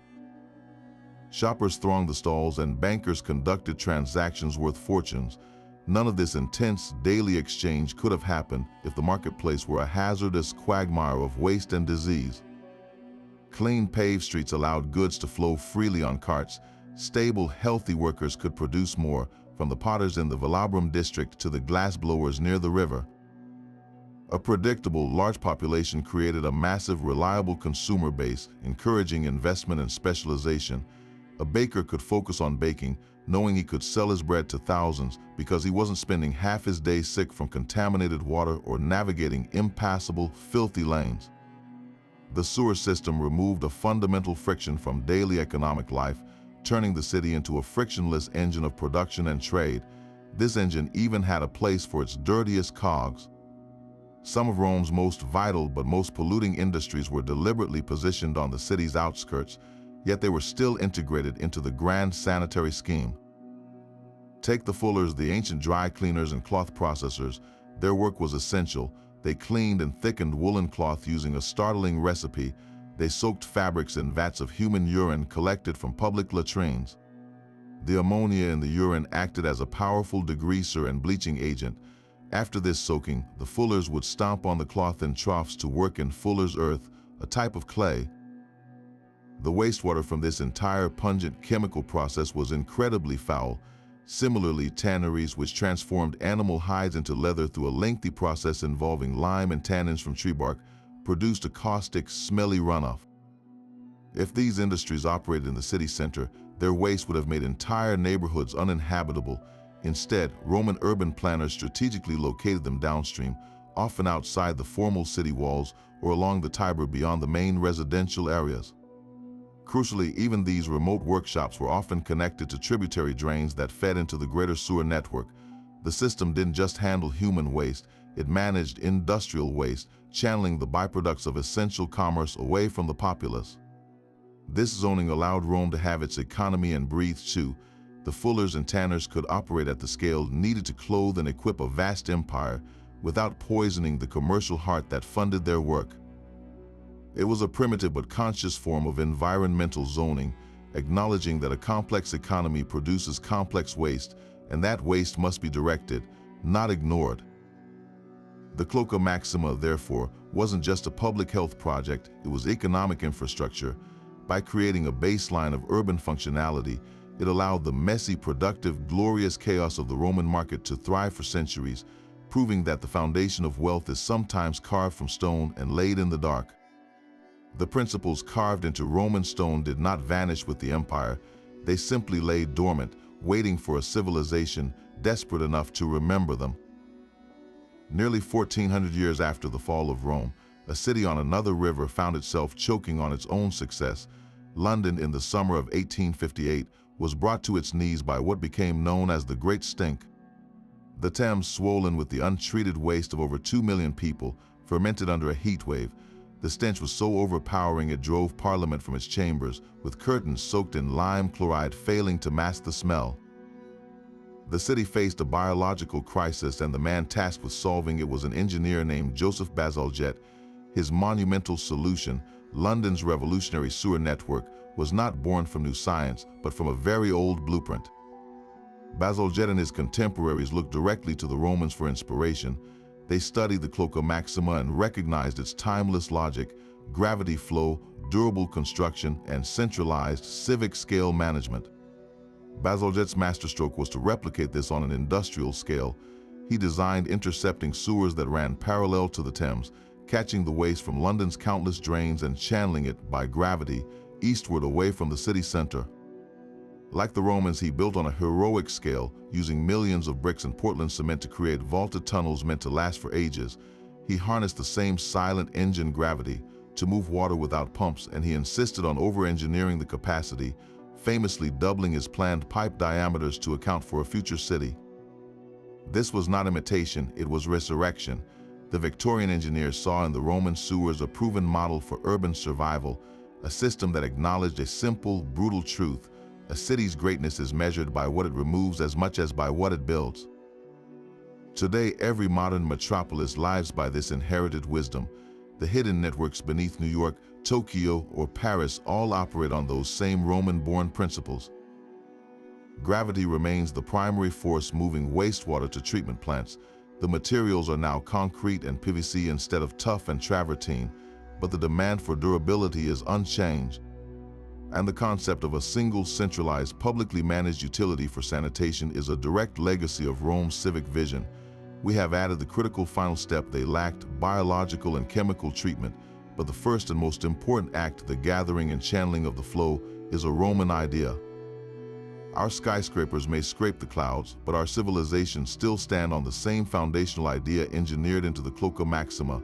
Shoppers thronged the stalls and bankers conducted transactions worth fortunes. None of this intense daily exchange could have happened if the marketplace were a hazardous quagmire of waste and disease. Clean paved streets allowed goods to flow freely on carts. Stable, healthy workers could produce more, from the potters in the Velabrum district to the glassblowers near the river. A predictable, large population created a massive, reliable consumer base, encouraging investment and specialization. A baker could focus on baking, knowing he could sell his bread to thousands because he wasn't spending half his day sick from contaminated water or navigating impassable, filthy lanes. The sewer system removed a fundamental friction from daily economic life, turning the city into a frictionless engine of production and trade. This engine even had a place for its dirtiest cogs. Some of Rome's most vital but most polluting industries were deliberately positioned on the city's outskirts, yet they were still integrated into the grand sanitary scheme. Take the fullers, the ancient dry cleaners and cloth processors. Their work was essential. They cleaned and thickened woolen cloth using a startling recipe. They soaked fabrics in vats of human urine collected from public latrines. The ammonia in the urine acted as a powerful degreaser and bleaching agent. After this soaking, the fullers would stomp on the cloth in troughs to work in fuller's earth, a type of clay. The wastewater from this entire pungent chemical process was incredibly foul. Similarly, tanneries, which transformed animal hides into leather through a lengthy process involving lime and tannins from tree bark, produced a caustic, smelly runoff. If these industries operated in the city center, their waste would have made entire neighborhoods uninhabitable. Instead, Roman urban planners strategically located them downstream, often outside the formal city walls or along the Tiber beyond the main residential areas. Crucially, even these remote workshops were often connected to tributary drains that fed into the greater sewer network. The system didn't just handle human waste, it managed industrial waste, channeling the byproducts of essential commerce away from the populace. This zoning allowed Rome to have its economy and breathe too. The fullers and tanners could operate at the scale needed to clothe and equip a vast empire without poisoning the commercial heart that funded their work. It was a primitive but conscious form of environmental zoning, acknowledging that a complex economy produces complex waste, and that waste must be directed, not ignored. The Cloaca Maxima, therefore, wasn't just a public health project, it was economic infrastructure. By creating a baseline of urban functionality, it allowed the messy, productive, glorious chaos of the Roman market to thrive for centuries, proving that the foundation of wealth is sometimes carved from stone and laid in the dark. The principles carved into Roman stone did not vanish with the empire. They simply lay dormant, waiting for a civilization desperate enough to remember them. Nearly 1,400 years after the fall of Rome, a city on another river found itself choking on its own success. London, in the summer of 1858, was brought to its knees by what became known as the Great Stink. The Thames, swollen with the untreated waste of over 2 million people, fermented under a heat wave. The stench was so overpowering it drove Parliament from its chambers, with curtains soaked in lime chloride failing to mask the smell. The city faced a biological crisis, and the man tasked with solving it was an engineer named Joseph Bazalgette. His monumental solution, London's revolutionary sewer network, was not born from new science, but from a very old blueprint. Bazalgette and his contemporaries looked directly to the Romans for inspiration. They studied the Cloaca Maxima and recognized its timeless logic, gravity flow, durable construction, and centralized civic-scale management. Bazalgette's masterstroke was to replicate this on an industrial scale. He designed intercepting sewers that ran parallel to the Thames, catching the waste from London's countless drains and channeling it by gravity eastward away from the city center. Like the Romans, he built on a heroic scale, using millions of bricks and Portland cement to create vaulted tunnels meant to last for ages. He harnessed the same silent engine gravity to move water without pumps, and he insisted on over-engineering the capacity, famously doubling his planned pipe diameters to account for a future city. This was not imitation, it was resurrection. The Victorian engineers saw in the Roman sewers a proven model for urban survival, a system that acknowledged a simple, brutal truth: a city's greatness is measured by what it removes as much as by what it builds. Today, every modern metropolis lives by this inherited wisdom. The hidden networks beneath New York, Tokyo, or Paris all operate on those same Roman-born principles. Gravity remains the primary force moving wastewater to treatment plants. The materials are now concrete and PVC instead of tuff and travertine, but the demand for durability is unchanged. And the concept of a single centralized publicly managed utility for sanitation is a direct legacy of Rome's civic vision. We have added the critical final step they lacked: biological and chemical treatment. But the first and most important act, the gathering and channeling of the flow, is a Roman idea. Our skyscrapers may scrape the clouds, but our civilizations still stand on the same foundational idea engineered into the Cloaca Maxima,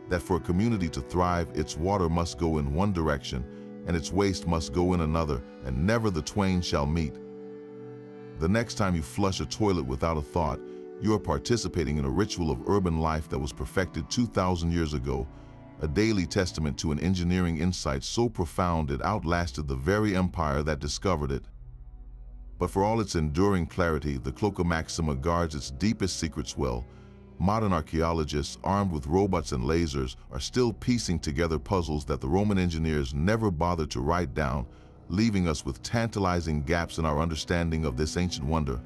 that for a community to thrive, its water must go in one direction, and its waste must go in another, and never the twain shall meet. The next time you flush a toilet without a thought, you are participating in a ritual of urban life that was perfected 2,000 years ago, a daily testament to an engineering insight so profound it outlasted the very empire that discovered it. But for all its enduring clarity, the Cloaca Maxima guards its deepest secrets well. Modern archaeologists, armed with robots and lasers, are still piecing together puzzles that the Roman engineers never bothered to write down, leaving us with tantalizing gaps in our understanding of this ancient wonder.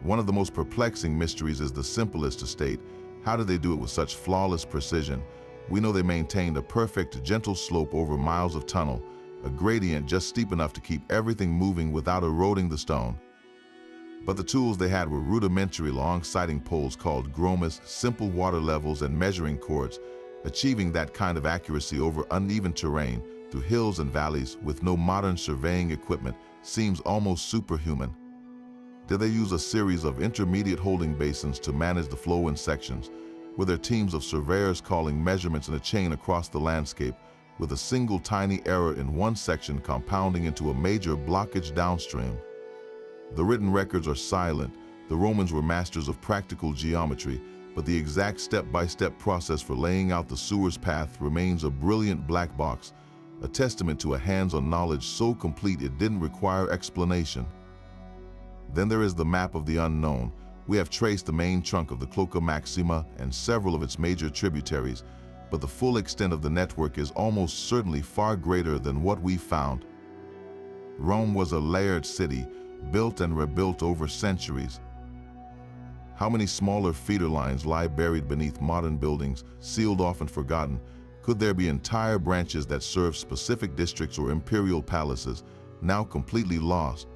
One of the most perplexing mysteries is the simplest to state: how did they do it with such flawless precision? We know they maintained a perfect, gentle slope over miles of tunnel, a gradient just steep enough to keep everything moving without eroding the stone. But the tools they had were rudimentary long sighting poles called gromas, simple water levels, and measuring cords. Achieving that kind of accuracy over uneven terrain through hills and valleys with no modern surveying equipment seems almost superhuman. Did they use a series of intermediate holding basins to manage the flow in sections? Were there teams of surveyors calling measurements in a chain across the landscape, with a single tiny error in one section compounding into a major blockage downstream? The written records are silent. The Romans were masters of practical geometry, but the exact step-by-step process for laying out the sewer's path remains a brilliant black box, a testament to a hands-on knowledge so complete it didn't require explanation. Then there is the map of the unknown. We have traced the main trunk of the Cloaca Maxima and several of its major tributaries, but the full extent of the network is almost certainly far greater than what we found. Rome was a layered city, built and rebuilt over centuries. How many smaller feeder lines lie buried beneath modern buildings, sealed off and forgotten? Could there be entire branches that serve specific districts or imperial palaces, now completely lost?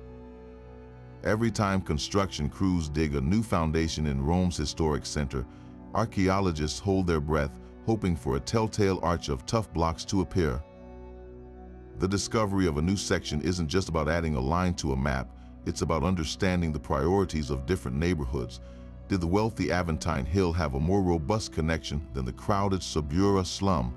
Every time construction crews dig a new foundation in Rome's historic center, archaeologists hold their breath, hoping for a telltale arch of tough blocks to appear. The discovery of a new section isn't just about adding a line to a map, it's about understanding the priorities of different neighborhoods. Did the wealthy Aventine Hill have a more robust connection than the crowded Subura slum?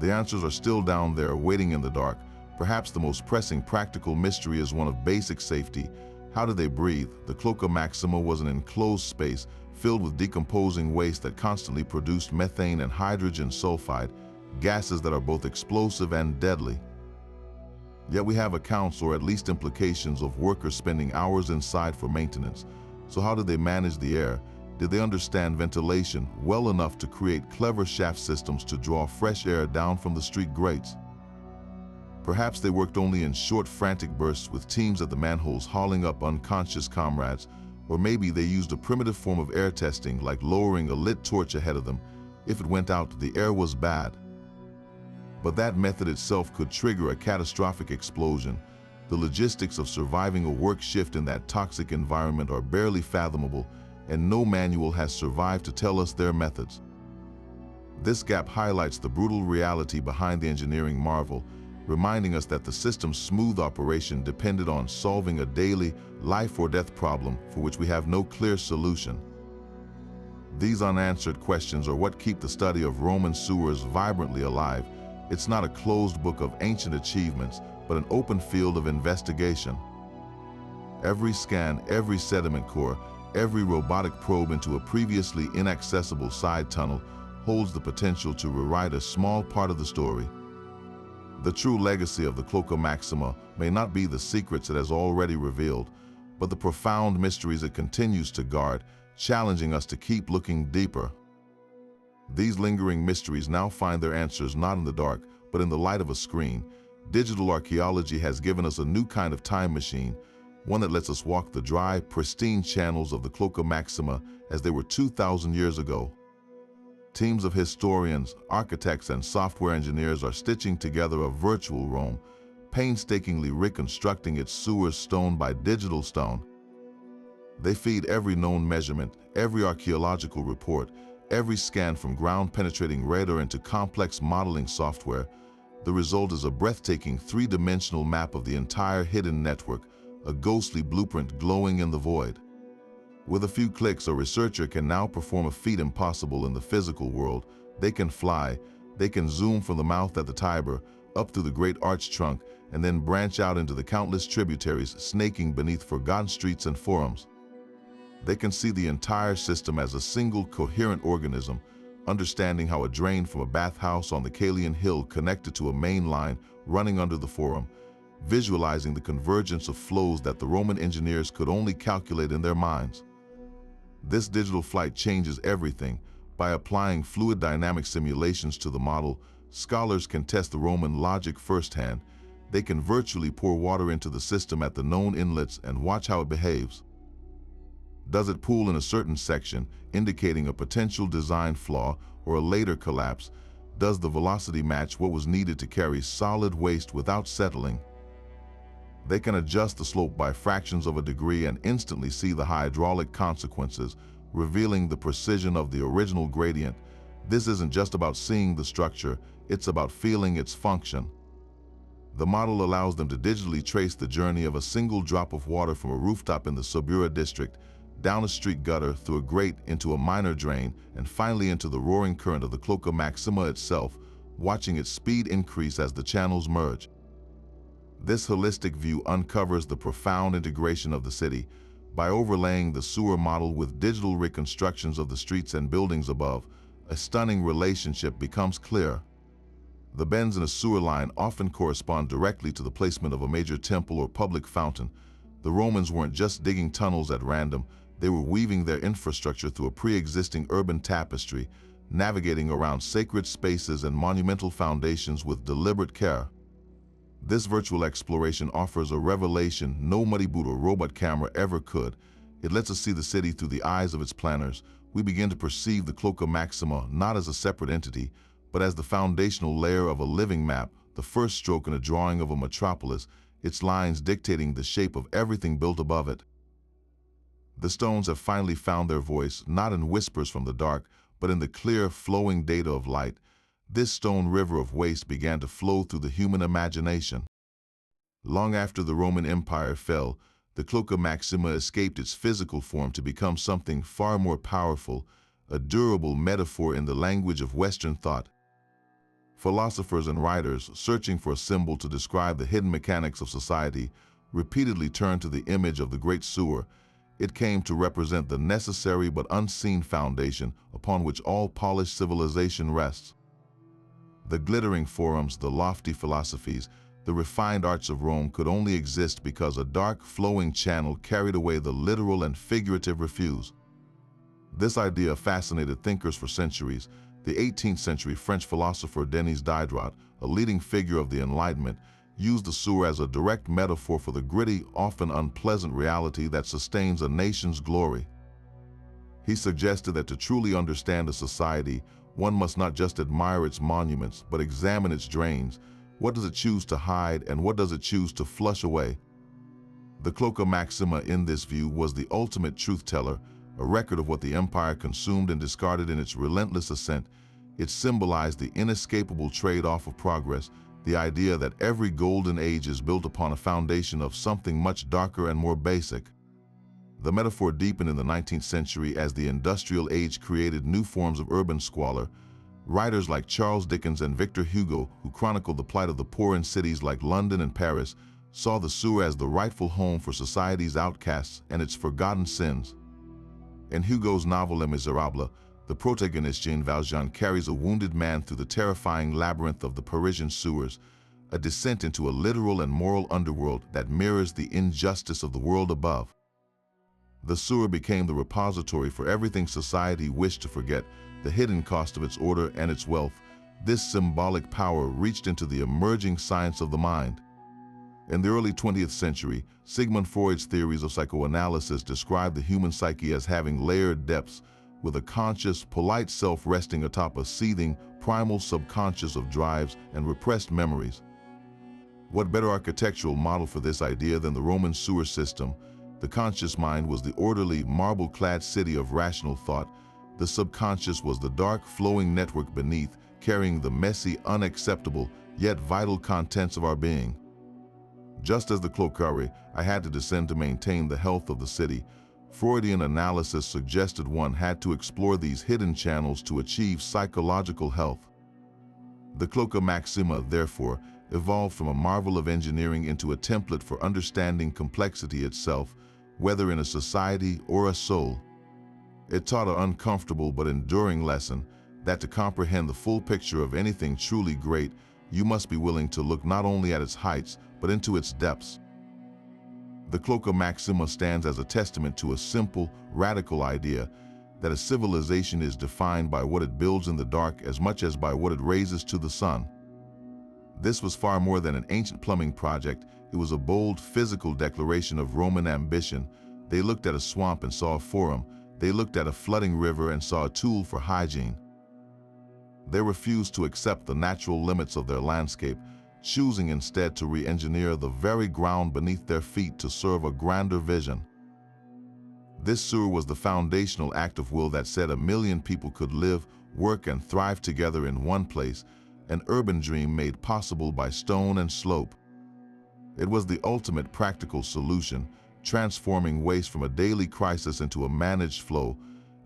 The answers are still down there, waiting in the dark. Perhaps the most pressing practical mystery is one of basic safety. How do they breathe? The Cloaca Maxima was an enclosed space filled with decomposing waste that constantly produced methane and hydrogen sulfide, gases that are both explosive and deadly. Yet we have accounts, or at least implications, of workers spending hours inside for maintenance. So how did they manage the air? Did they understand ventilation well enough to create clever shaft systems to draw fresh air down from the street grates? Perhaps they worked only in short, frantic bursts with teams at the manholes hauling up unconscious comrades, or maybe they used a primitive form of air testing, like lowering a lit torch ahead of them. If it went out, the air was bad. But that method itself could trigger a catastrophic explosion. The logistics of surviving a work shift in that toxic environment are barely fathomable, and no manual has survived to tell us their methods. This gap highlights the brutal reality behind the engineering marvel, reminding us that the system's smooth operation depended on solving a daily life-or-death problem for which we have no clear solution. These unanswered questions are what keep the study of Roman sewers vibrantly alive. It's not a closed book of ancient achievements, but an open field of investigation. Every scan, every sediment core, every robotic probe into a previously inaccessible side tunnel holds the potential to rewrite a small part of the story. The true legacy of the Cloaca Maxima may not be the secrets it has already revealed, but the profound mysteries it continues to guard, challenging us to keep looking deeper. These lingering mysteries now find their answers not in the dark, but in the light of a screen. Digital archaeology has given us a new kind of time machine, one that lets us walk the dry, pristine channels of the Cloaca Maxima as they were 2,000 years ago. Teams of historians, architects, and software engineers are stitching together a virtual Rome, painstakingly reconstructing its sewers stone by digital stone. They feed every known measurement, every archaeological report, every scan from ground-penetrating radar into complex modeling software. The result is a breathtaking three-dimensional map of the entire hidden network, a ghostly blueprint glowing in the void. With a few clicks, a researcher can now perform a feat impossible in the physical world. They can fly, they can zoom from the mouth at the Tiber, up through the great arch trunk, and then branch out into the countless tributaries snaking beneath forgotten streets and forums. They can see the entire system as a single coherent organism, understanding how a drain from a bathhouse on the Calian Hill connected to a main line running under the forum, visualizing the convergence of flows that the Roman engineers could only calculate in their minds. This digital flight changes everything. By applying fluid dynamic simulations to the model, scholars can test the Roman logic firsthand. They can virtually pour water into the system at the known inlets and watch how it behaves. Does it pool in a certain section, indicating a potential design flaw or a later collapse? Does the velocity match what was needed to carry solid waste without settling? They can adjust the slope by fractions of a degree and instantly see the hydraulic consequences, revealing the precision of the original gradient. This isn't just about seeing the structure, it's about feeling its function. The model allows them to digitally trace the journey of a single drop of water from a rooftop in the Subura district, down a street gutter, through a grate, into a minor drain, and finally into the roaring current of the Cloaca Maxima itself, watching its speed increase as the channels merge. This holistic view uncovers the profound integration of the city. By overlaying the sewer model with digital reconstructions of the streets and buildings above, a stunning relationship becomes clear. The bends in a sewer line often correspond directly to the placement of a major temple or public fountain. The Romans weren't just digging tunnels at random, they were weaving their infrastructure through a pre-existing urban tapestry, navigating around sacred spaces and monumental foundations with deliberate care. This virtual exploration offers a revelation no muddy boot or robot camera ever could. It lets us see the city through the eyes of its planners. We begin to perceive the Cloaca Maxima not as a separate entity, but as the foundational layer of a living map, the first stroke in a drawing of a metropolis, its lines dictating the shape of everything built above it. The stones have finally found their voice, not in whispers from the dark, but in the clear, flowing data of light. This stone river of waste began to flow through the human imagination. Long after the Roman Empire fell, the Cloaca Maxima escaped its physical form to become something far more powerful, a durable metaphor in the language of Western thought. Philosophers and writers, searching for a symbol to describe the hidden mechanics of society, repeatedly turned to the image of the Great Sewer. It came to represent the necessary but unseen foundation upon which all polished civilization rests. The glittering forums, the lofty philosophies, the refined arts of Rome could only exist because a dark, flowing channel carried away the literal and figurative refuse. This idea fascinated thinkers for centuries. The 18th century French philosopher Denis Diderot, a leading figure of the Enlightenment, used the sewer as a direct metaphor for the gritty, often unpleasant reality that sustains a nation's glory. He suggested that to truly understand a society, one must not just admire its monuments, but examine its drains. What does it choose to hide, and what does it choose to flush away? The Cloaca Maxima in this view was the ultimate truth-teller, a record of what the empire consumed and discarded in its relentless ascent. It symbolized the inescapable trade-off of progress, the idea that every golden age is built upon a foundation of something much darker and more basic. The metaphor deepened in the 19th century as the industrial age created new forms of urban squalor. Writers like Charles Dickens and Victor Hugo, who chronicled the plight of the poor in cities like London and Paris, saw the sewer as the rightful home for society's outcasts and its forgotten sins. In Hugo's novel Les Miserables, the protagonist Jean Valjean carries a wounded man through the terrifying labyrinth of the Parisian sewers, a descent into a literal and moral underworld that mirrors the injustice of the world above. The sewer became the repository for everything society wished to forget, the hidden cost of its order and its wealth. This symbolic power reached into the emerging science of the mind. In the early 20th century, Sigmund Freud's theories of psychoanalysis described the human psyche as having layered depths, with a conscious, polite self resting atop a seething, primal subconscious of drives and repressed memories. What better architectural model for this idea than the Roman sewer system? The conscious mind was the orderly, marble-clad city of rational thought. The subconscious was the dark, flowing network beneath, carrying the messy, unacceptable, yet vital contents of our being. Just as the Cloaca, I had to descend to maintain the health of the city. Freudian analysis suggested one had to explore these hidden channels to achieve psychological health. The Cloaca Maxima, therefore, evolved from a marvel of engineering into a template for understanding complexity itself, whether in a society or a soul. It taught an uncomfortable but enduring lesson, that to comprehend the full picture of anything truly great, you must be willing to look not only at its heights, but into its depths. The Cloaca Maxima stands as a testament to a simple, radical idea that a civilization is defined by what it builds in the dark as much as by what it raises to the sun. This was far more than an ancient plumbing project. It was a bold, physical declaration of Roman ambition. They looked at a swamp and saw a forum. They looked at a flooding river and saw a tool for hygiene. They refused to accept the natural limits of their landscape, choosing instead to re-engineer the very ground beneath their feet to serve a grander vision. This sewer was the foundational act of will that said 1 million people could live, work, and thrive together in one place, an urban dream made possible by stone and slope. It was the ultimate practical solution, transforming waste from a daily crisis into a managed flow,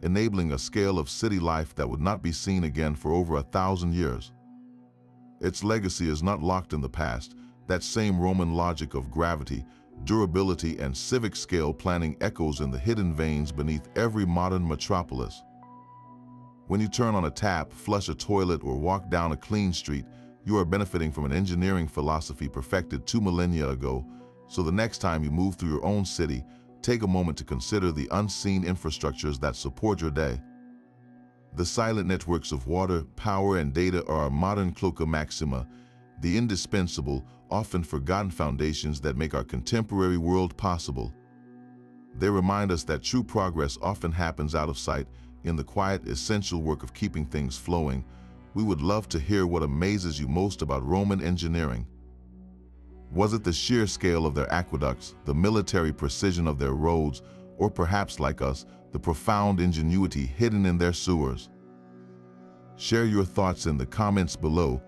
enabling a scale of city life that would not be seen again for over 1,000 years. Its legacy is not locked in the past. That same Roman logic of gravity, durability, and civic scale planning echoes in the hidden veins beneath every modern metropolis. When you turn on a tap, flush a toilet, or walk down a clean street, you are benefiting from an engineering philosophy perfected 2 millennia ago. So the next time you move through your own city, take a moment to consider the unseen infrastructures that support your day. The silent networks of water, power, and data are our modern Cloaca Maxima, the indispensable, often forgotten foundations that make our contemporary world possible. They remind us that true progress often happens out of sight, in the quiet, essential work of keeping things flowing. We would love to hear what amazes you most about Roman engineering. Was it the sheer scale of their aqueducts, the military precision of their roads, or perhaps, like us, the profound ingenuity hidden in their sewers? Share your thoughts in the comments below.